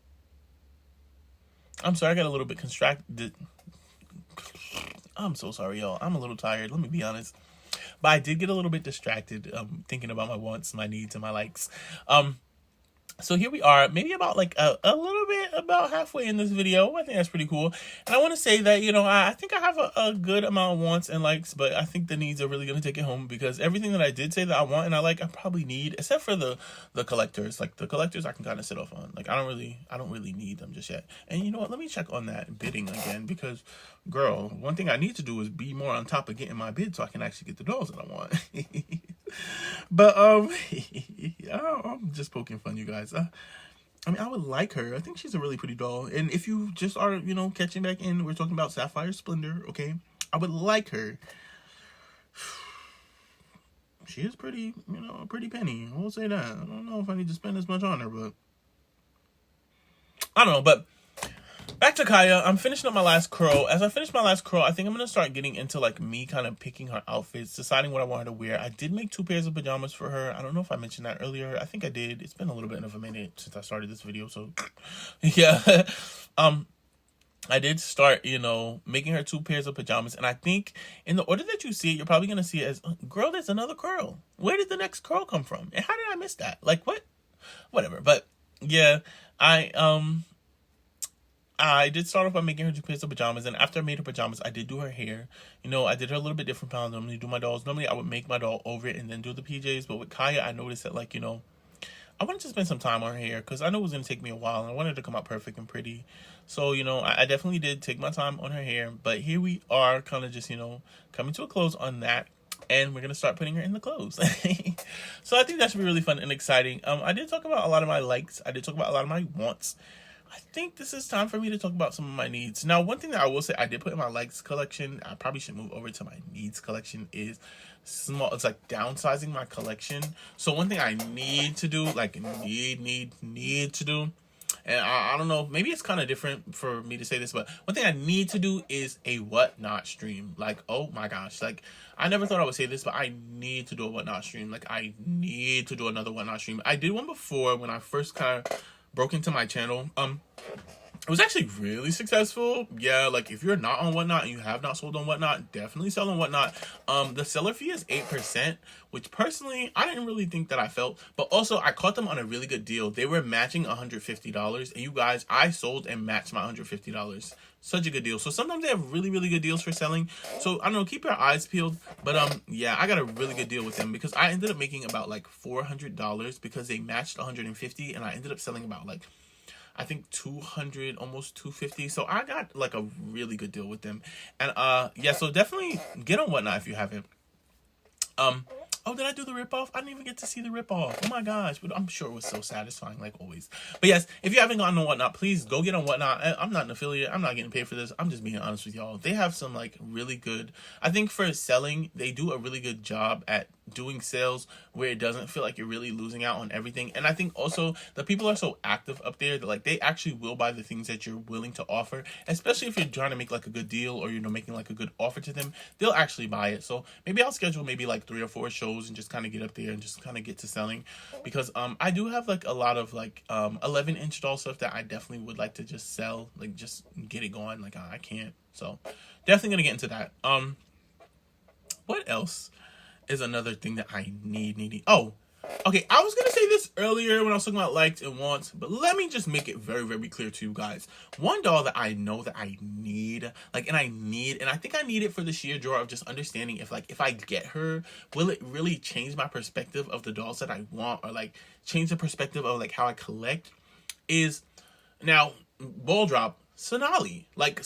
I'm sorry. I got a little bit distracted. I'm so sorry, y'all. I'm a little tired. Let me be honest. But I did get a little bit distracted thinking about my wants, my needs, and my likes. So here we are, maybe about like a little bit about halfway in this video. I think that's pretty cool. And I want to say that, you know, I think I have a good amount of wants and likes, but I think the needs are really going to take it home because everything that I did say that I want and I like, I probably need, except for the collectors. Like the collectors I can kind of sit off on. Like I don't really need them just yet. And you know what? Let me check on that bidding again because, girl, one thing I need to do is be more on top of getting my bid so I can actually get the dolls that I want. But I'm just poking fun, you guys. I mean, I would like her. I think she's a really pretty doll. And if you just are, you know, catching back in, we're talking about Sapphire Splendor, okay? I would like her. She is pretty, you know, a pretty penny. I will say that. I don't know if I need to spend as much on her, but I don't know. But back to Kaya. I'm finishing up my last curl. As I finish my last curl, I think I'm going to start getting into like me kind of picking her outfits, deciding what I want her to wear. I did make 2 pairs of pajamas for her. I don't know if I mentioned that earlier. I think I did. It's been a little bit of a minute since I started this video. So yeah, I did start, you know, making her 2 pairs of pajamas. And I think in the order that you see it, you're probably going to see it as, girl, there's another curl. Where did the next curl come from? And how did I miss that? Like what? Whatever. But yeah, I did start off by making her 2 pairs of pajamas, and after I made her pajamas, I did do her hair. You know, I did her a little bit different from how I normally do my dolls. Normally, I would make my doll over it and then do the PJs, but with Kaya, I noticed that, like, you know, I wanted to spend some time on her hair because I know it was going to take me a while, and I wanted it to come out perfect and pretty. So, you know, I definitely did take my time on her hair, but here we are kind of just, you know, coming to a close on that. And we're going to start putting her in the clothes. So I think that should be really fun and exciting. I did talk about a lot of my likes. I did talk about a lot of my wants. I think this is time for me to talk about some of my needs. Now, one thing that I will say I did put in my likes collection, I probably should move over to my needs collection, is small. It's like downsizing my collection. So one thing I need to do, like need to do, and I don't know, maybe it's kind of different for me to say this, but one thing I need to do is a whatnot stream. Like, oh my gosh, like I never thought I would say this, but I need to do a whatnot stream. Like I need to do another whatnot stream. I did one before when I first kind of broke into my channel. It was actually really successful. Yeah, like if you're not on Whatnot and you have not sold on Whatnot, definitely sell on Whatnot. The seller fee is 8%, which personally I didn't really think that I felt, but also I caught them on a really good deal. They were matching $150, and you guys, I sold and matched my $150. Such a good deal. So sometimes they have really, really good deals for selling. So I don't know, keep your eyes peeled. But yeah, I got a really good deal with them because I ended up making about like $400 because they matched $150, and I ended up selling about like, I think 200, almost 250. So I got like a really good deal with them. And yeah, so definitely get on Whatnot if you haven't. Oh, did I do the ripoff? I didn't even get to see the ripoff. Oh my gosh, but I'm sure it was so satisfying, like always. But yes, if you haven't gotten on Whatnot, please go get on Whatnot. I'm not an affiliate. I'm not getting paid for this. I'm just being honest with y'all. They have some like really good. I think for selling, they do a really good job at doing sales where it doesn't feel like you're really losing out on everything. And I think also the people are so active up there that like they actually will buy the things that you're willing to offer, especially if you're trying to make like a good deal or making like a good offer to them. They'll actually buy it. So maybe I'll schedule maybe like 3 or 4 shows and just kind of get up there and just kind of get to selling, because I do have like a lot of like 11-inch doll stuff that I definitely would like to just sell, like just get it going. Like I can't, so definitely gonna get into that. What else is another thing that I need? Oh, okay, I was gonna say this earlier when I was talking about likes and wants, but let me just make it very, very clear to you guys. One doll that I know that I need, like, and I think I need it for the sheer draw of just understanding if I get her, will it really change my perspective of the dolls that I want, or like change the perspective of like how I collect, is now ball drop Sonali. Like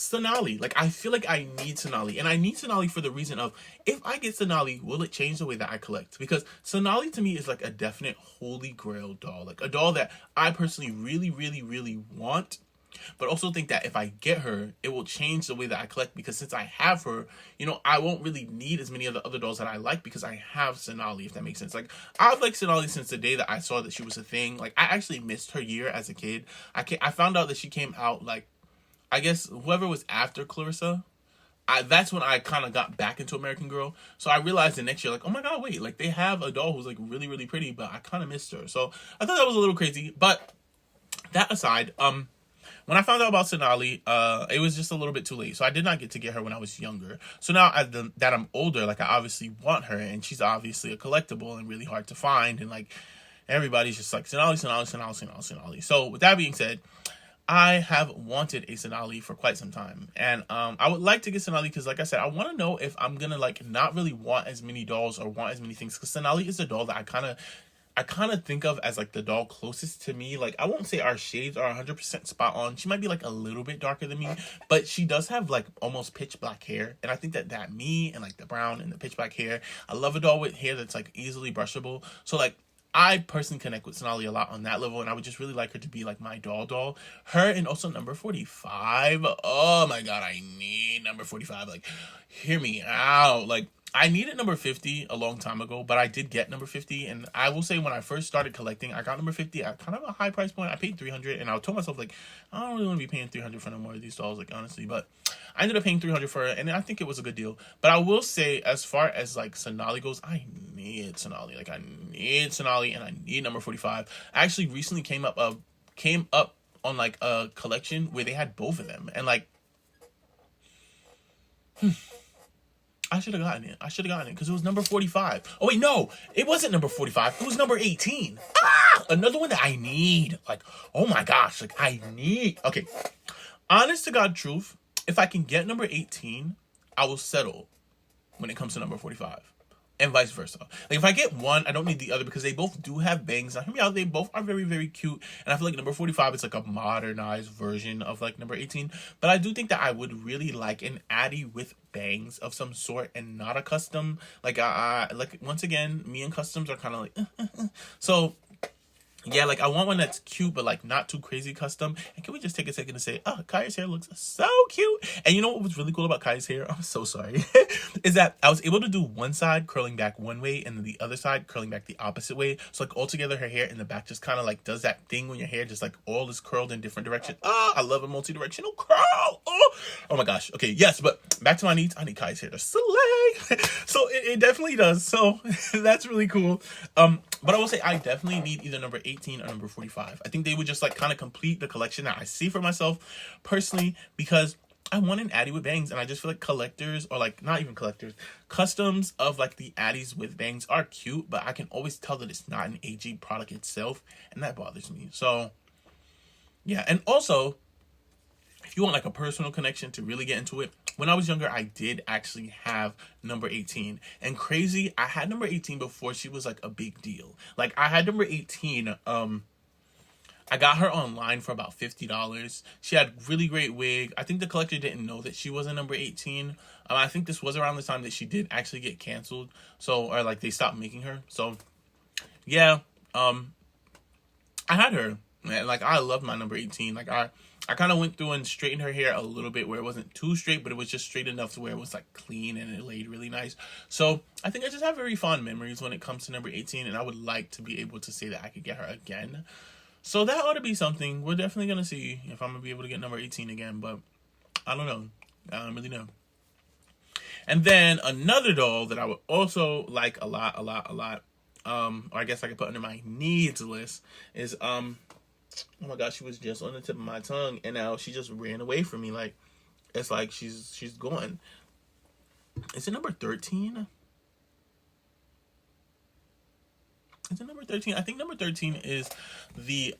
I feel like I need Sonali, and I need Sonali for the reason of, if I get Sonali, will it change the way that I collect? Because Sonali to me is like a definite holy grail doll, like a doll that I personally really, really, really want, but also think that if I get her, it will change the way that I collect, because since I have her, I won't really need as many of the other dolls that I like because I have Sonali, if that makes sense. Like, I've liked Sonali since the day that I saw that she was a thing. Like, I actually missed her year as a kid. I found out that she came out, like, I guess whoever was after Clarissa, that's when I kind of got back into American Girl. So I realized the next year, like, oh my god, wait, like they have a doll who's like really, really pretty, but I kind of missed her. So I thought that was a little crazy. But that aside, when I found out about Sonali, it was just a little bit too late. So I did not get to get her when I was younger. So now that I'm older, like I obviously want her, and she's obviously a collectible and really hard to find, and like everybody's just like Sonali. So with that being said, I have wanted a Sonali for quite some time, and I would like to get Sonali because, like I said, I want to know if I'm gonna like not really want as many dolls or want as many things, because Sonali is a doll that I kind of think of as like the doll closest to me. Like, I won't say our shades are 100% spot on. She might be like a little bit darker than me, but she does have like almost pitch black hair, and I think that me and like the brown and the pitch black hair, I love a doll with hair that's like easily brushable. So like, I personally connect with Sonali a lot on that level, and I would just really like her to be like my doll. Her, and also number 45. Oh my god, I need number 45. Like, hear me out. Like, I needed number 50 a long time ago, but I did get number 50, and I will say when I first started collecting, I got number 50 at kind of a high price point. I paid 300, and I told myself, like, I don't really want to be paying 300 for no more of these dolls, like, honestly, but I ended up paying 300 for it, and I think it was a good deal. But I will say, as far as, like, Sonali goes, I need Sonali. Like, I need Sonali, and I need number 45. I actually recently came up on, like, a collection where they had both of them, and, like, I should have gotten it because it was number 45. Oh wait, no, it wasn't number 45. It was number 18. Another one that I need. Like, oh my gosh, like I need. Okay, honest to God truth, if I can get number 18, I will settle when it comes to number 45. And vice versa. Like, if I get one, I don't need the other, because they both do have bangs. Now, hear me out. They both are very, very cute. And I feel like number 45 is like a modernized version of like number 18. But I do think that I would really like an Addie with bangs of some sort, and not a custom. Like, like once again, me and customs are kind of like, so yeah, like I want one that's cute, but like not too crazy custom. And can we just take a second to say, oh, Kaya's hair looks so cute. And you know what was really cool about Kaya's hair? I'm so sorry. Is that I was able to do one side curling back one way and then the other side curling back the opposite way. So like altogether her hair in the back just kind of like does that thing when your hair just like all is curled in different directions. I love a multi-directional curl. Oh my gosh. Okay, yes, but back to my needs. I need Kaya's hair to slay. So it definitely does. So that's really cool. But I will say I definitely need either number 18 or number 45. I think they would just like kind of complete the collection that I see for myself personally, because I want an Addie with bangs, and I just feel like collectors, or like not even collectors, customs of like the Addies with bangs are cute, but I can always tell that it's not an AG product itself, and that bothers me. So yeah, and also if you want like a personal connection to really get into it, when I was younger, I did actually have number 18. And crazy, I had number 18 before she was like a big deal. Like I had number 18, I got her online for about $50. She had really great wig. I think the collector didn't know that she was a number 18. I think this was around the time that she did actually get canceled. So, or like they stopped making her. So, yeah, I had her. Man, like I loved my number 18. Like I kind of went through and straightened her hair a little bit where it wasn't too straight, but it was just straight enough to where it was like clean and it laid really nice. So I think I just have very fond memories when it comes to number 18, and I would like to be able to say that I could get her again. So that ought to be something. We're definitely going to see if I'm going to be able to get number 18 again, but I don't know. I don't really know. And then another doll that I would also like a lot, or I guess I could put under my needs list is, oh my gosh, she was just on the tip of my tongue, and now she just ran away from me. Like, it's like she's gone. Is it number 13? Is it number 13? I think number 13 is the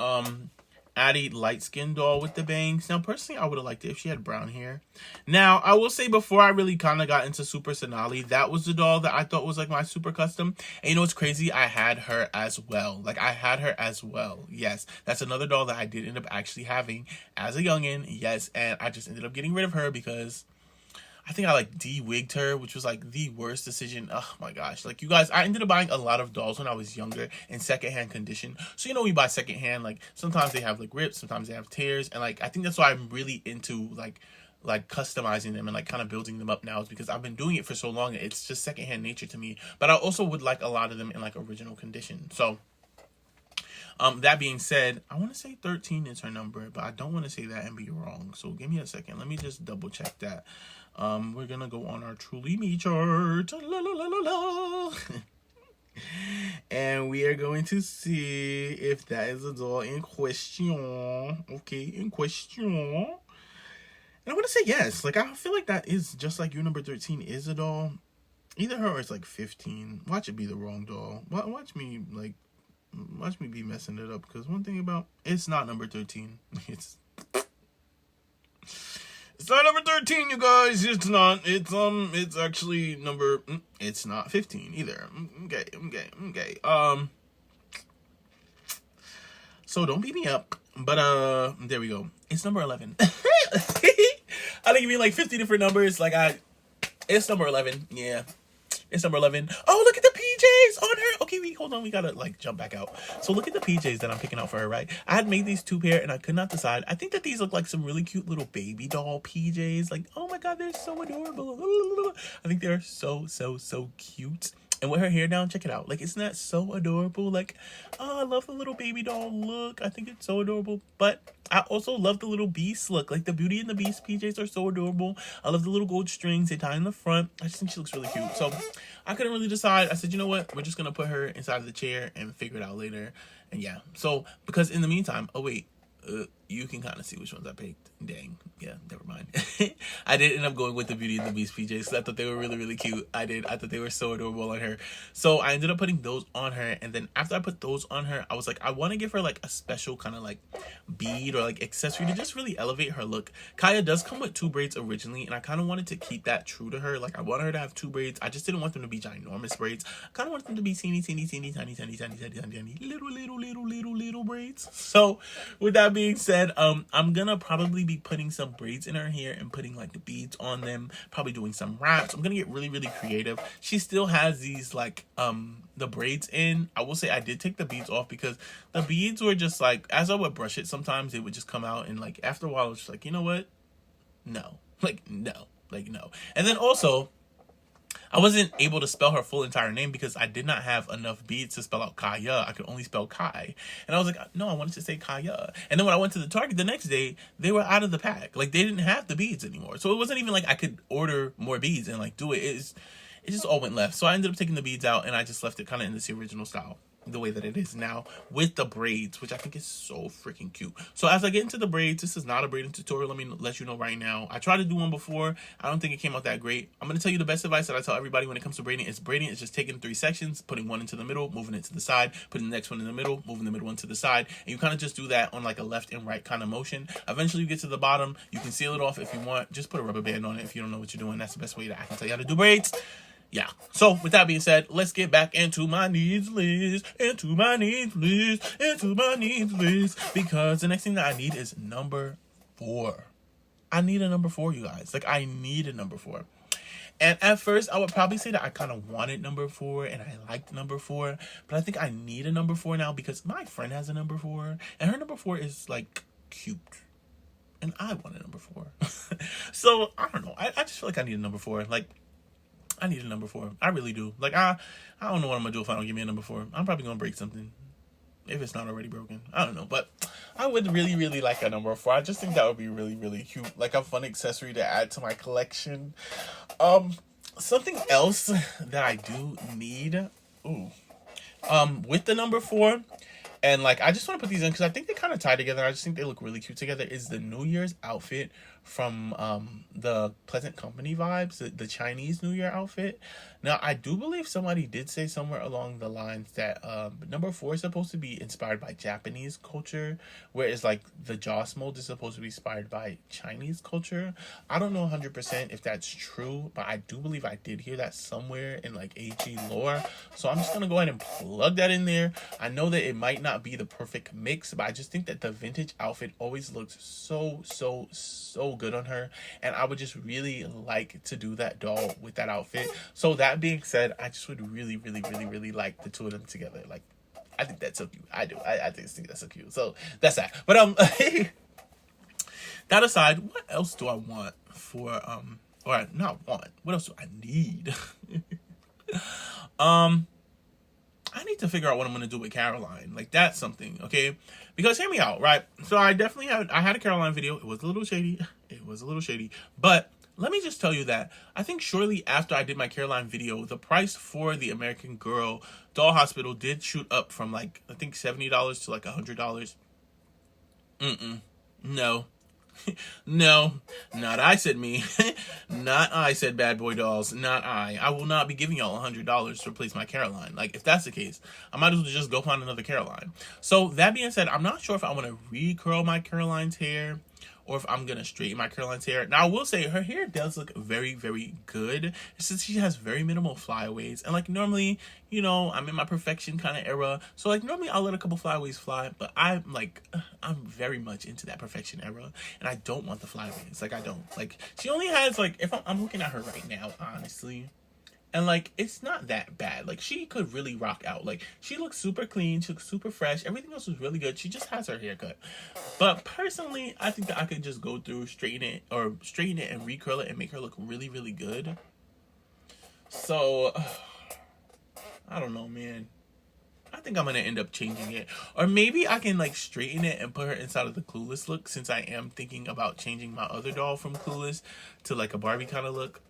Addie light skin doll with the bangs. Now, personally, I would have liked it if she had brown hair. Now, I will say before I really kind of got into Super Sonali, that was the doll that I thought was like my super custom. And you know what's crazy? I had her as well. Like, I had her as well. Yes, that's another doll that I did end up actually having as a youngin'. Yes, and I just ended up getting rid of her because I think I like de-wigged her, which was like the worst decision. Oh my gosh. Like, you guys, I ended up buying a lot of dolls when I was younger in secondhand condition. So, you know, we buy secondhand, like sometimes they have like rips, sometimes they have tears. And like, I think that's why I'm really into like customizing them and like kind of building them up now, is because I've been doing it for so long. It's just secondhand nature to me. But I also would like a lot of them in like original condition. So, that being said, I want to say 13 is her number, but I don't want to say that and be wrong. So give me a second. Let me just double check that. We're gonna go on our Truly Me chart. La, la, la, la, la. And we are going to see if that is a doll in question. Okay, in question. And I'm gonna say yes. Like, I feel like that is just like your number 13 is a doll. Either her or it's like 15. Watch it be the wrong doll. Watch me be messing it up, because one thing about it's not number 13. It's not number 13, you guys. It's not. It's actually number. It's not 15 either. Okay. So don't beat me up. But there we go. It's number 11. I think you mean like 50 different numbers. It's number 11. Yeah. It's number 11. Oh, look at the PJs on her. Okay, hold on. We gotta like jump back out. So look at the PJs that I'm picking out for her, right? I had made these two pair and I could not decide. I think that these look like some really cute little baby doll PJs. Like, oh my God, they're so adorable. I think they're so cute. And with her hair down, check it out. Like, isn't that so adorable? Like, oh, I love the little baby doll look. I think it's so adorable. But I also love the little Beast look. Like, the Beauty and the Beast PJs are so adorable. I love the little gold strings they tie in the front. I just think she looks really cute. So I couldn't really decide. I said, you know what? We're just going to put her inside of the chair and figure it out later. And yeah. So, because in the meantime, oh wait. You can kind of see which ones I picked. Dang. Yeah, never mind. I did end up going with the Beauty and the Beast PJs because I thought they were really cute. I thought they were so adorable on her. So I ended up putting those on her. And then after I put those on her, I was like, I want to give her like a special kind of like bead or like accessory to just really elevate her look. Kaya does come with 2 braids originally, and I kind of wanted to keep that true to her. Like, I wanted her to have 2 braids. I just didn't want them to be ginormous braids. I kind of wanted them to be teeny little braids. So with that being said, I'm gonna probably be putting some braids in her hair and putting like the beads on them, probably doing some wraps. I'm gonna get really creative. She still has these like the braids in. I will say I did take the beads off because the beads were just like, as I would brush it, sometimes it would just come out, and like after a while I was just like, you know what, no. And then also, I wasn't able to spell her full entire name because I did not have enough beads to spell out Kaya. I could only spell Kai. And I was like, no, I wanted to say Kaya. And then when I went to the Target the next day, they were out of the pack. Like, they didn't have the beads anymore. So it wasn't even like I could order more beads and like do it. It just all went left. So I ended up taking the beads out and I just left it kind of in this original style, the way that it is now, with the braids, which I think is so freaking cute. So as I get into the braids, this is not a braiding tutorial. Let me let you know right now. I tried to do one before. I don't think it came out that great. I'm going to tell you the best advice that I tell everybody when it comes to braiding is just taking 3 sections, putting one into the middle, moving it to the side, putting the next one in the middle, moving the middle one to the side. And you kind of just do that on like a left and right kind of motion. Eventually you get to the bottom. You can seal it off if you want. Just put a rubber band on it if you don't know what you're doing. That's the best way that I can tell you how to do braids. yeah. So with that being said, let's get back into my needs list, because the next thing that I need is number 4. I need a number 4, you guys. Like, I need a number 4. And at first, I would probably say that I kind of wanted number 4 and I liked number 4, but I think I need a number 4 now because my friend has a number 4 and her number 4 is like cute. And I want a number 4. So I don't know. I just feel like I need a number 4. Like, I need a number 4. I really do. Like, I don't know what I'm gonna do if I don't give me a number 4. I'm probably gonna break something. If it's not already broken. I don't know. But I would really, really like a number 4. I just think that would be really, really cute. Like a fun accessory to add to my collection. Something else that I do need. With the number 4. And like, I just want to put these in because I think they kind of tie together. I just think they look really cute together. Is the New Year's outfit from the Pleasant Company vibes, the Chinese New Year outfit. Now, I do believe somebody did say somewhere along the lines that number 4 is supposed to be inspired by Japanese culture, whereas like the Joss mold is supposed to be inspired by Chinese culture. I don't know 100% if that's true, but I do believe I did hear that somewhere in like AG lore. So I'm just gonna go ahead and plug that in there. I know that it might not be the perfect mix, but I just think that the vintage outfit always looks so good on her, and I would just really like to do that doll with that outfit. So that being said, I just would really like the two of them together. Like, I think that's so cute. I do. I think that's so cute. So that's that. But that aside, what else do I want for or not want? What else do I need? I need to figure out what I'm gonna do with Caroline. Like, that's something, okay? Because hear me out, right? So I had a Caroline video. It was a little shady. But let me just tell you that I think shortly after I did my Caroline video, the price for the American Girl Doll Hospital did shoot up from like, I think $70 to like $100. No. No, not I, said me. Not I, said Badboydolls. Not I. I will not be giving y'all $100 to replace my Caroline. Like, if that's the case, I might as well just go find another Caroline. So that being said, I'm not sure if I want to re-curl my Caroline's hair or if I'm going to straighten my Caroline's hair. Now, I will say her hair does look very good. Since she has very minimal flyaways. And, like, normally, you know, I'm in my perfection kind of era. So, like, normally I'll let a couple flyaways fly. But I'm very much into that perfection era. And I don't want the flyaways. Like, I don't. Like, she only has, like, if I'm looking at her right now, honestly. And, like, it's not that bad. Like, she could really rock out. Like, she looks super clean. She looks super fresh. Everything else was really good. She just has her haircut. But, personally, I think that I could just go through, straighten it and recurl it and make her look really good. So, I don't know, man. I think I'm going to end up changing it. Or maybe I can, like, straighten it and put her inside of the Clueless look, since I am thinking about changing my other doll from Clueless to, like, a Barbie kind of look.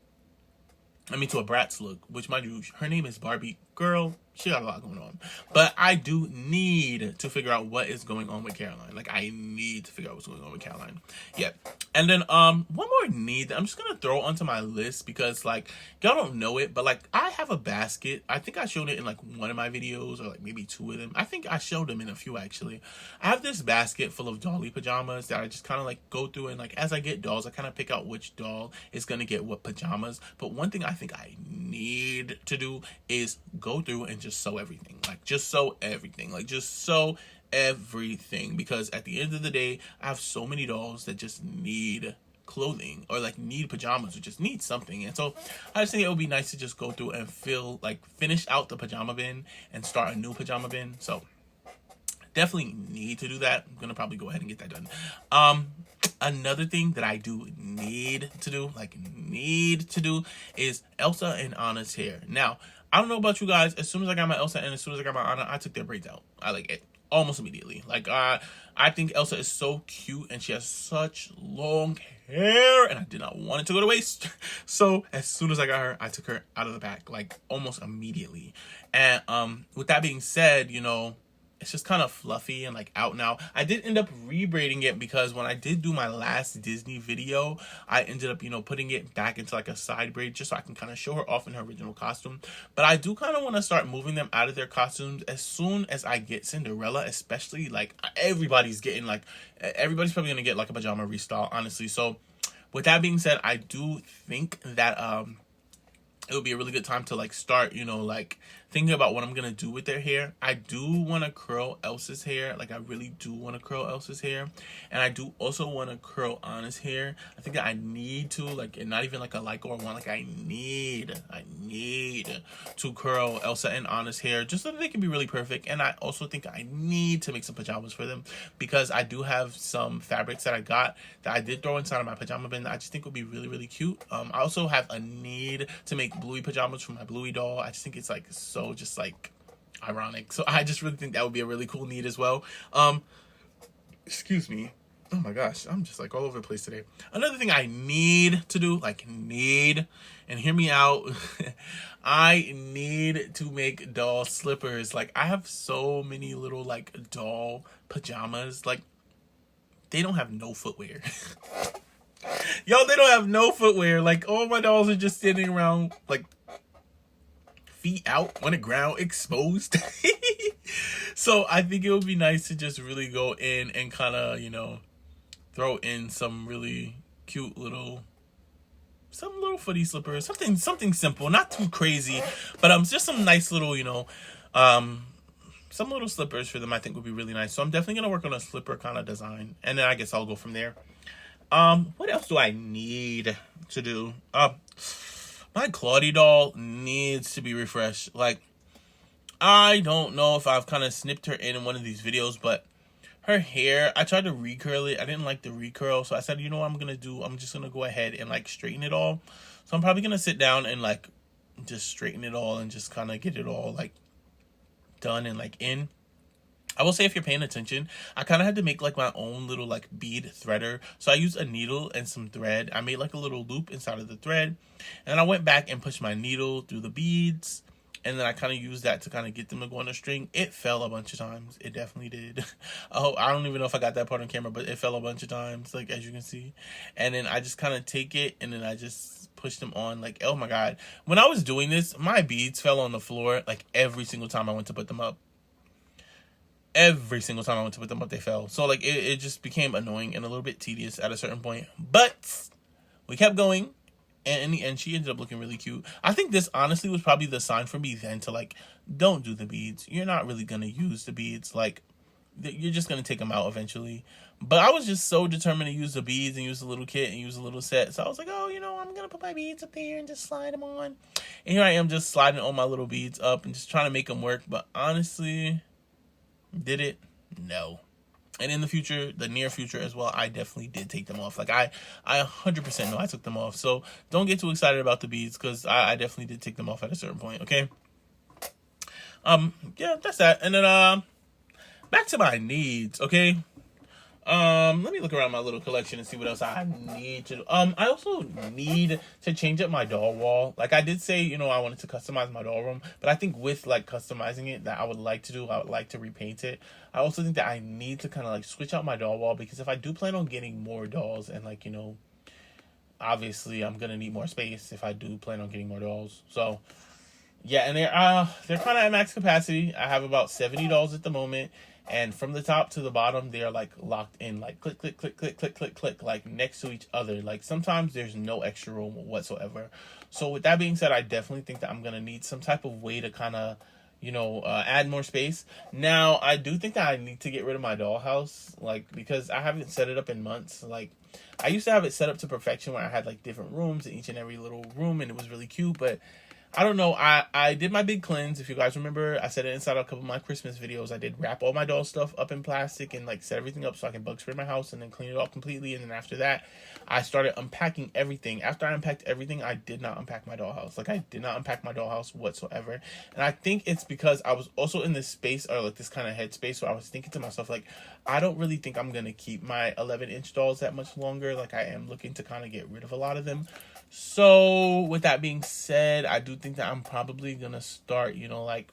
I mean, to a Bratz look, which, mind you, her name is Barbie. Girl, she got a lot going on. But I do need to figure out what is going on with Caroline. Like, I need to figure out what's going on with Caroline. Yeah. And then, one more need that I'm just gonna throw onto my list because, like, y'all don't know it, but, like, I have a basket. I think I showed it in, like, one of my videos, or, like, maybe 2 of them. I think I showed them in a few, actually. I have this basket full of dolly pajamas that I just kind of, like, go through, and, like, as I get dolls, I kind of pick out which doll is gonna get what pajamas. But one thing I think I need to do is go through and just sew everything. Like, just sew everything. Like, just sew everything. Because at the end of the day, I have so many dolls that just need clothing, or like need pajamas, or just need something. And so I just think it would be nice to just go through and finish out the pajama bin and start a new pajama bin. So definitely need to do that. I'm gonna probably go ahead and get that done. Another thing that I do need to do, is Elsa and Anna's hair. Now, I don't know about you guys. As soon as I got my Elsa and as soon as I got my Anna, I took their braids out. I like it almost immediately. Like, I think Elsa is so cute and she has such long hair, and I did not want it to go to waste. So as soon as I got her, I took her out of the pack, like almost immediately. And with that being said, you know, it's just kind of fluffy and like out now. I did end up rebraiding it because when I did do my last Disney video, I ended up, you know, putting it back into like a side braid just so I can kind of show her off in her original costume. But I do kind of want to start moving them out of their costumes as soon as I get Cinderella, especially like everybody's probably gonna get like a pajama restyle, honestly. So with that being said, I do think that it would be a really good time to like start, you know, like thinking about what I'm gonna do with their hair. I do want to curl Elsa's hair, like I really do want to curl Elsa's hair, and I do also want to curl Anna's hair. I think that I need to, like, and not even like a like or one, like I need to curl Elsa and Anna's hair just so that they can be really perfect. And I also think I need to make some pajamas for them, because I do have some fabrics that I got that I did throw inside of my pajama bin that I just think would be really, really cute. I also have a need to make Bluey pajamas for my Bluey doll. I just think it's like so just like ironic. So I just really think that would be a really cool need as well. Excuse me. Oh my gosh, I'm just like all over the place today. Another thing I need to do, like need, and hear me out, I need to make doll slippers. Like I have so many little like doll pajamas. Like they don't have no footwear. Yo, they don't have no footwear. Like all my dolls are just standing around like feet out on the ground, exposed. So I think it would be nice to just really go in and kind of, you know, throw in some really cute little, some little footy slippers, something simple, not too crazy, but just some nice little, you know, some little slippers for them. I think would be really nice. So I'm definitely gonna work on a slipper kind of design, and then I guess I'll go from there. What else do I need to do? My Claudie doll needs to be refreshed. Like, I don't know if I've kind of snipped her in one of these videos, but her hair, I tried to recurl it. I didn't like the recurl, so I said, you know what I'm gonna do? I'm just gonna go ahead and like straighten it all. So I'm probably gonna sit down and like just straighten it all and just kind of get it all like done and like in. I will say, if you're paying attention, I kind of had to make like my own little like bead threader. So I used a needle and some thread. I made like a little loop inside of the thread, and I went back and pushed my needle through the beads, and then I kind of used that to kind of get them to go on the string. It fell a bunch of times. It definitely did. Oh, I don't even know if I got that part on camera, but it fell a bunch of times, like as you can see. And then I just kind of take it and then I just push them on. Like, oh my God. When I was doing this, my beads fell on the floor like every single time I went to put them up. Every single time I went to put them up, they fell. So like it just became annoying and a little bit tedious at a certain point. But we kept going, and in the end, she ended up looking really cute. I think this honestly was probably the sign for me then to like, don't do the beads. You're not really gonna use the beads. Like, you're just gonna take them out eventually. But I was just so determined to use the beads and use the little kit and use the little set. So I was like, oh, you know, I'm gonna put my beads up there and just slide them on. And here I am just sliding all my little beads up and just trying to make them work. But honestly, did it? No. And in the future, the near future as well, I definitely did take them off. Like I 100% know I took them off. So don't get too excited about the beads, because I definitely did take them off at a certain point. Okay. Yeah, that's that. And then back to my needs. Okay. Let me look around my little collection and see what else I need to do. I also need to change up my doll wall. Like I did say, you know, I wanted to customize my doll room, but I think with like customizing it, that I would like to repaint it. I also think that I need to kind of like switch out my doll wall, because if I do plan on getting more dolls, and like, you know, obviously I'm gonna need more space if I do plan on getting more dolls. So yeah, and they're kind of at max capacity. I have about 70 dolls at the moment. And from the top to the bottom, they are like locked in, like click, click, click, click, click, click, click, like next to each other. Like sometimes there's no extra room whatsoever. So with that being said, I definitely think that I'm going to need some type of way to kind of, you know, add more space. Now, I do think that I need to get rid of my dollhouse, like, because I haven't set it up in months. Like, I used to have it set up to perfection where I had like different rooms in each and every little room, and it was really cute, but I don't know. I did my big cleanse. If you guys remember, I said it inside a couple of my Christmas videos. I did wrap all my doll stuff up in plastic and like set everything up so I can bug spray my house and then clean it up completely. And then after that, I started unpacking everything. After I unpacked everything, I did not unpack my dollhouse. Like I did not unpack my dollhouse whatsoever. And I think it's because I was also in this space, or like this kind of headspace, where I was thinking to myself, like, I don't really think I'm going to keep my 11-inch dolls that much longer. Like I am looking to kind of get rid of a lot of them. So with that being said, I do think that I'm probably going to start, you know, like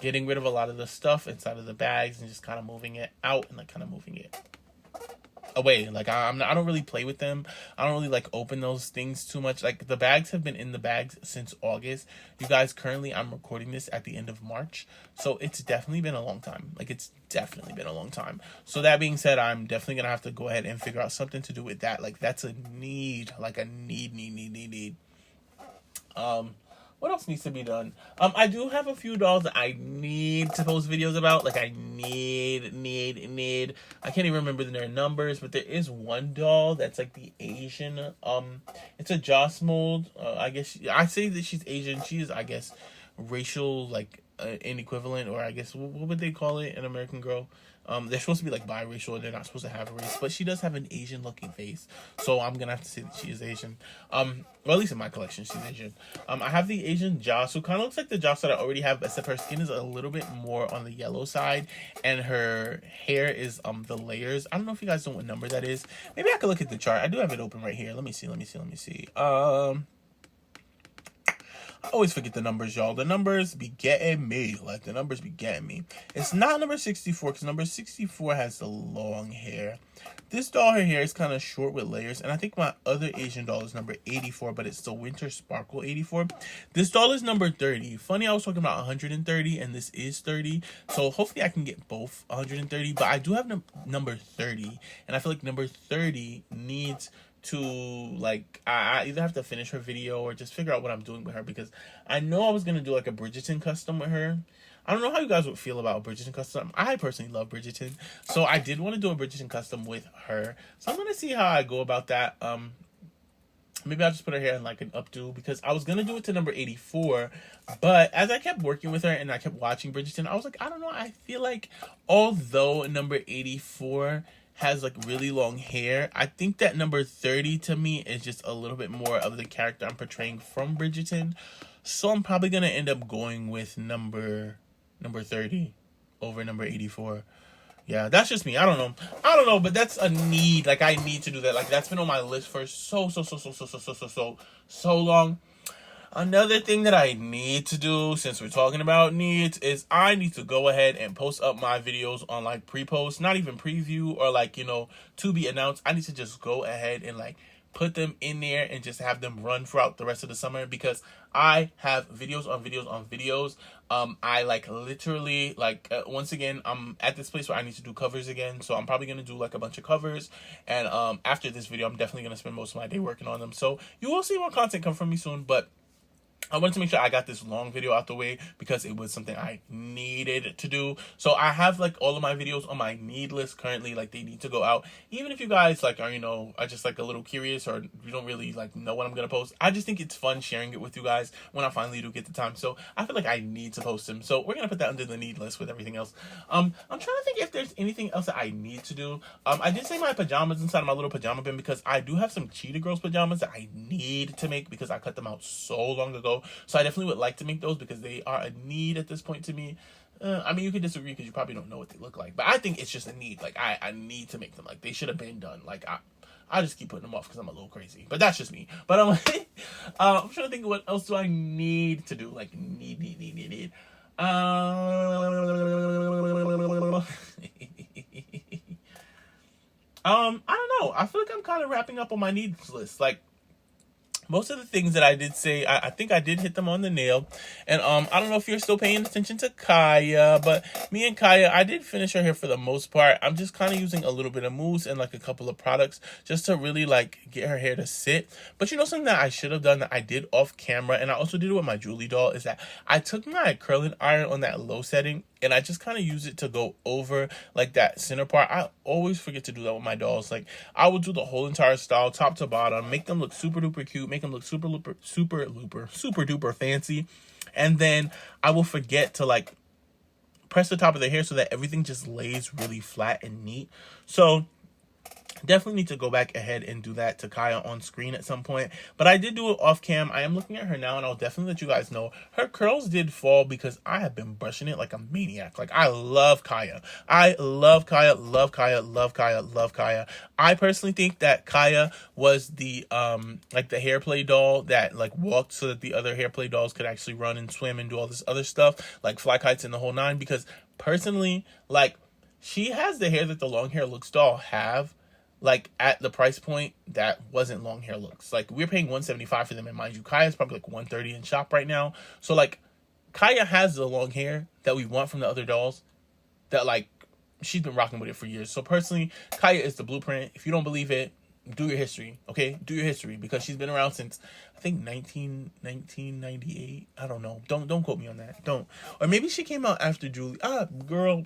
getting rid of a lot of the stuff inside of the bags and just kind of moving it out and like kind of moving it away. Like I don't really play with them. I don't really like open those things too much. Like the bags have been in the bags since August. You guys, currently I'm recording this at the end of March. So it's definitely been a long time. Like it's definitely been a long time. So that being said, I'm definitely going to have to go ahead and figure out something to do with that. Like that's a need, like a need. What else needs to be done? I do have a few dolls that I need to post videos about. Like I need. I can't even remember their numbers, but there is one doll that's like the Asian. It's a Joss mold. I guess I say that she's Asian. She is, I guess, racial like inequivalent, or I guess what would they call it? An American Girl. They're supposed to be like biracial and they're not supposed to have a race, but she does have an Asian looking face, so I'm gonna have to say that she is Asian. Well, at least in my collection, she's Asian. I have the Asian Joss, who kind of looks like the Joss that I already have, except her skin is a little bit more on the yellow side, and her hair is the layers. I don't know if you guys know what number that is. Maybe I could look at the chart. I do have it open right here. Let me see. I always forget the numbers, y'all. The numbers be getting me. Like, the numbers be getting me. It's not number 64, because number 64 has the long hair. This doll, her hair is kind of short with layers. And I think my other Asian doll is number 84, but it's the Winter Sparkle 84. This doll is number 30. Funny, I was talking about 130, and this is 30. So hopefully I can get both 130. But I do have number 30. And I feel like number 30 needs to, like, I either have to finish her video or just figure out what I'm doing with her, because I know I was going to do like a Bridgerton custom with her. I don't know how you guys would feel about Bridgerton custom. I personally love Bridgerton, so I did want to do a Bridgerton custom with her. So I'm going to see how I go about that. Maybe I'll just put her hair in like an updo, because I was going to do it to number 84, but as I kept working with her and I kept watching Bridgerton, I was like, I don't know, I feel like although number 84 has like really long hair, I think that number 30 to me is just a little bit more of the character I'm portraying from Bridgerton. So I'm probably gonna end up going with number 30 over number 84. Yeah, that's just me. I don't know, but that's a need. Like, I need to do that. Like, that's been on my list for so long. Another thing that I need to do, since we're talking about needs, is I need to go ahead and post up my videos on like pre-post, not even preview or like, you know, to be announced. I need to just go ahead and like put them in there and just have them run throughout the rest of the summer, because I have videos on videos. I like literally like once again, I'm at this place where I need to do covers again, so I'm probably gonna do like a bunch of covers, and after this video I'm definitely gonna spend most of my day working on them, so you will see more content come from me soon. But I wanted to make sure I got this long video out the way because it was something I needed to do. So I have like all of my videos on my need list currently. Like, they need to go out. Even if you guys like are, you know, are just like a little curious, or you don't really like know what I'm going to post, I just think it's fun sharing it with you guys when I finally do get the time. So I feel like I need to post them. So we're going to put that under the need list with everything else. I'm trying to think if there's anything else that I need to do. I did say my pajamas inside of my little pajama bin, because I do have some Cheetah Girls pajamas that I need to make because I cut them out so long ago. So I definitely would like to make those because they are a need at this point to me. I mean, you could disagree because you probably don't know what they look like, but I think it's just a need. Like, I need to make them. Like, they should have been done. Like, I just keep putting them off because I'm a little crazy, but that's just me. But I'm trying to think of what else do I need to do. Like, need. I don't know. I feel like I'm kind of wrapping up on my needs list. Like, most of the things that I did say, I think I did hit them on the nail. And I don't know if you're still paying attention to Kaya, but me and Kaya, I did finish her hair for the most part. I'm just kind of using a little bit of mousse and like a couple of products just to really like get her hair to sit. But you know, something that I should have done that I did off camera, and I also did it with my Julie doll, is that I took my curling iron on that low setting and I just kind of use it to go over like that center part. I always forget to do that with my dolls. Like, I will do the whole entire style top to bottom, make them look super duper cute, make them look super duper fancy, and then I will forget to like press the top of their hair so that everything just lays really flat and neat. So definitely need to go back ahead and do that to Kaya on screen at some point. But I did do it off cam. I am looking at her now, and I'll definitely let you guys know. Her curls did fall because I have been brushing it like a maniac. Like, I love Kaya. I love Kaya, love Kaya, love Kaya, love Kaya. I personally think that Kaya was the like the hair play doll that like walked so that the other hair play dolls could actually run and swim and do all this other stuff, like fly kites and the whole nine. Because personally, like, she has the hair that the long hair looks doll have, like at the price point that wasn't long hair looks. Like, we're paying $175 for them, and mind you, Kaya's probably like $130 in shop right now. So like, Kaya has the long hair that we want from the other dolls, that like she's been rocking with it for years. So personally, Kaya is the blueprint. If you don't believe it, do your history, okay? Do your history, because she's been around since I think 1998. I don't know. Don't quote me on that. Don't. Or maybe she came out after Julie. Girl.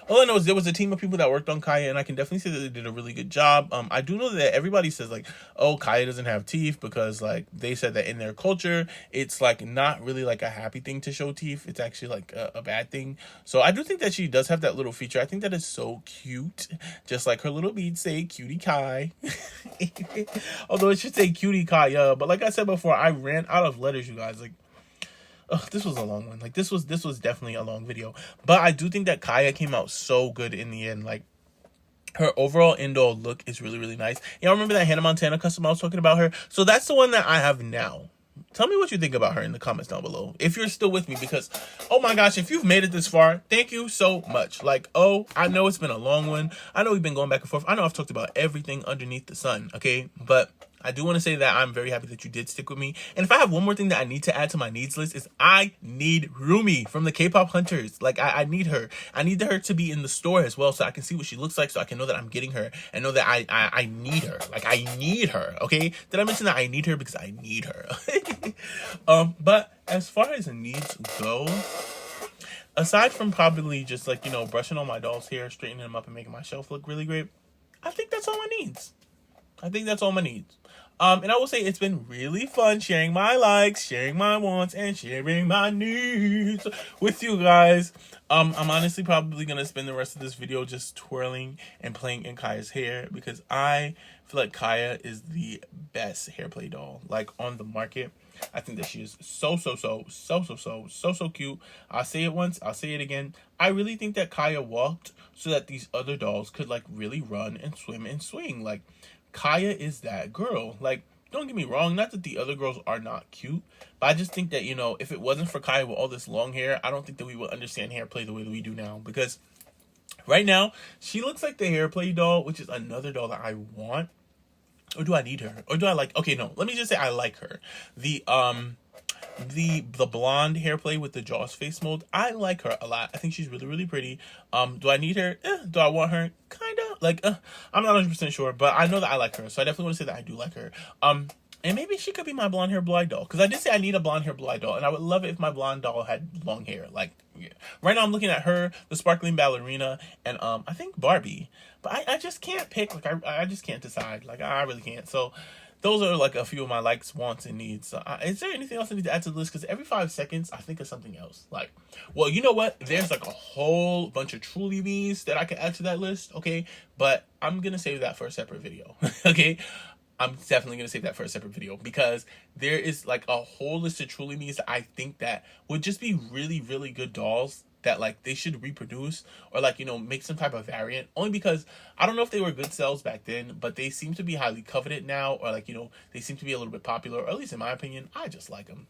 All I know is there was a team of people that worked on Kaya, and I can definitely say that they did a really good job. I do know that everybody says like, oh, Kaya doesn't have teeth, because like they said that in their culture, it's like not really like a happy thing to show teeth. It's actually like a bad thing. So I do think that she does have that little feature. I think that is so cute, just like her little beads say, "Cutie Kai." Although it should say "Cutie Kaya," but like I said before, I ran out of letters, you guys. Like, this was a long one. Like this was definitely a long video. But I do think that Kaya came out so good in the end. Like, her overall indoor look is really, really nice. Y'all remember that Hannah Montana custom I was talking about her? So that's the one that I have now. Tell me what you think about her in the comments down below, if you're still with me, because, oh my gosh, if you've made it this far, thank you so much. Like, oh, I know it's been a long one. I know we've been going back and forth. I know I've talked about everything underneath the sun, okay? But I do want to say that I'm very happy that you did stick with me. And if I have one more thing that I need to add to my needs list, is I need Rumi from the K-pop Hunters. Like, I need her. I need her to be in the store as well, so I can see what she looks like, so I can know that I'm getting her, and know that I need her. Like, I need her, okay? Did I mention that I need her? Because I need her. But as far as needs go, aside from probably just like, you know, brushing all my dolls' hair, straightening them up, and making my shelf look really great, I think that's all my needs. I think that's all my needs. And I will say it's been really fun sharing my likes, sharing my wants, and sharing my needs with you guys. I'm honestly probably going to spend the rest of this video just twirling and playing in Kaya's hair, because I feel like Kaya is the best hair play doll, like, on the market. I think that she is so cute. I'll say it once, I'll say it again. I really think that Kaya walked so that these other dolls could, like, really run and swim and swing. Like, Kaya is that girl. Like, don't get me wrong, not that the other girls are not cute, but I just think that, you know, if it wasn't for Kaya with all this long hair, I don't think that we would understand hair play the way that we do now. Because right now, she looks like the hair play doll, which is another doll that I want. Or do I need her? Or do I like... Okay, no. Let me just say I like her. The blonde hair play with the Jaws face mold, I like her a lot. I think she's really, really pretty. Do I need her? Do I want her? Kind of. Like, I'm not 100% sure, but I know that I like her. So I definitely want to say that I do like her. And maybe she could be my blonde hair blue-eyed doll. Because I did say I need a blonde hair blue-eyed doll. And I would love it if my blonde doll had long hair. Like, yeah. Right now I'm looking at her, the sparkling ballerina, and I think Barbie. But I just can't pick. Like, I just can't decide. Like, I really can't. So those are like a few of my likes, wants, and needs. Is there anything else I need to add to the list? Because every 5 seconds, I think of something else. Like, well, you know what? There's like a whole bunch of Truly Me's that I could add to that list, okay? But I'm going to save that for a separate video, okay? I'm definitely going to save that for a separate video, because there is like a whole list of Truly Me's that I think that would just be really, really good dolls that, like, they should reproduce, or, like, you know, make some type of variant, only because I don't know if they were good sales back then, but they seem to be highly coveted now, or, like, you know, they seem to be a little bit popular, or at least in my opinion. I just like them.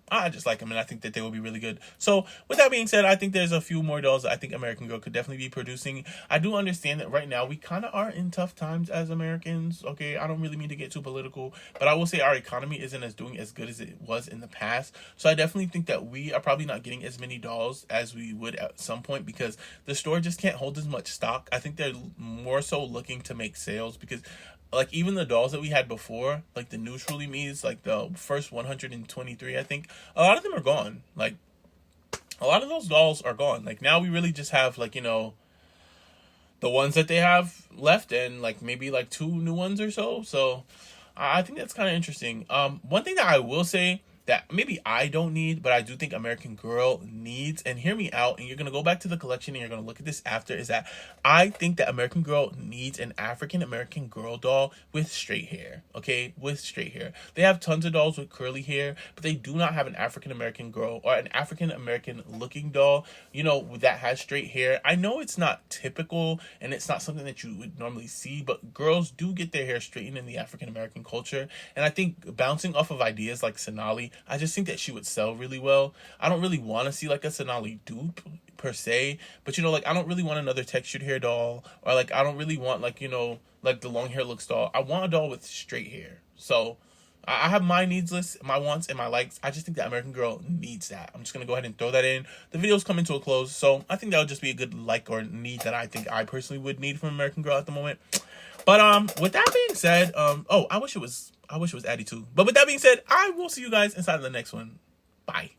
And I think that they will be really good. So with that being said, I think there's a few more dolls that I think American Girl could definitely be producing. I do understand that right now we kind of are in tough times as Americans, okay? I don't really mean to get too political, but I will say our economy isn't as doing as good as it was in the past. So I definitely think that we are probably not getting as many dolls as we would at some point, because the store just can't hold as much stock. I think they're more so looking to make sales, because like, even the dolls that we had before, like the new Truly Me's, like the first 123, I think, a lot of them are gone. Like, a lot of those dolls are gone. Like, now we really just have, like, you know, the ones that they have left, and like maybe like 2 new ones or so. So I think that's kind of interesting. One thing that I will say that maybe I don't need, but I do think American Girl needs, and hear me out, and you're going to go back to the collection and you're going to look at this after, is that I think that American Girl needs an African American Girl doll with straight hair, okay? With straight hair. They have tons of dolls with curly hair, but they do not have an African American Girl or an African American looking doll, you know, that has straight hair. I know it's not typical and it's not something that you would normally see, but girls do get their hair straightened in the African American culture, and I think bouncing off of ideas like Sonali, I just think that she would sell really well. I don't really want to see like a Sonali dupe per se, but, you know, like, I don't really want another textured hair doll, or like, I don't really want, like, you know, like the long hair looks doll. I want a doll with straight hair. So I have my needs list, my wants, and my likes. I just think that American Girl needs that. I'm just going to go ahead and throw that in. The video's coming to a close, so I think that would just be a good like or need that I think I personally would need from American Girl at the moment. But with that being said, oh, I wish it was Addie too. But with that being said, I will see you guys inside of the next one. Bye.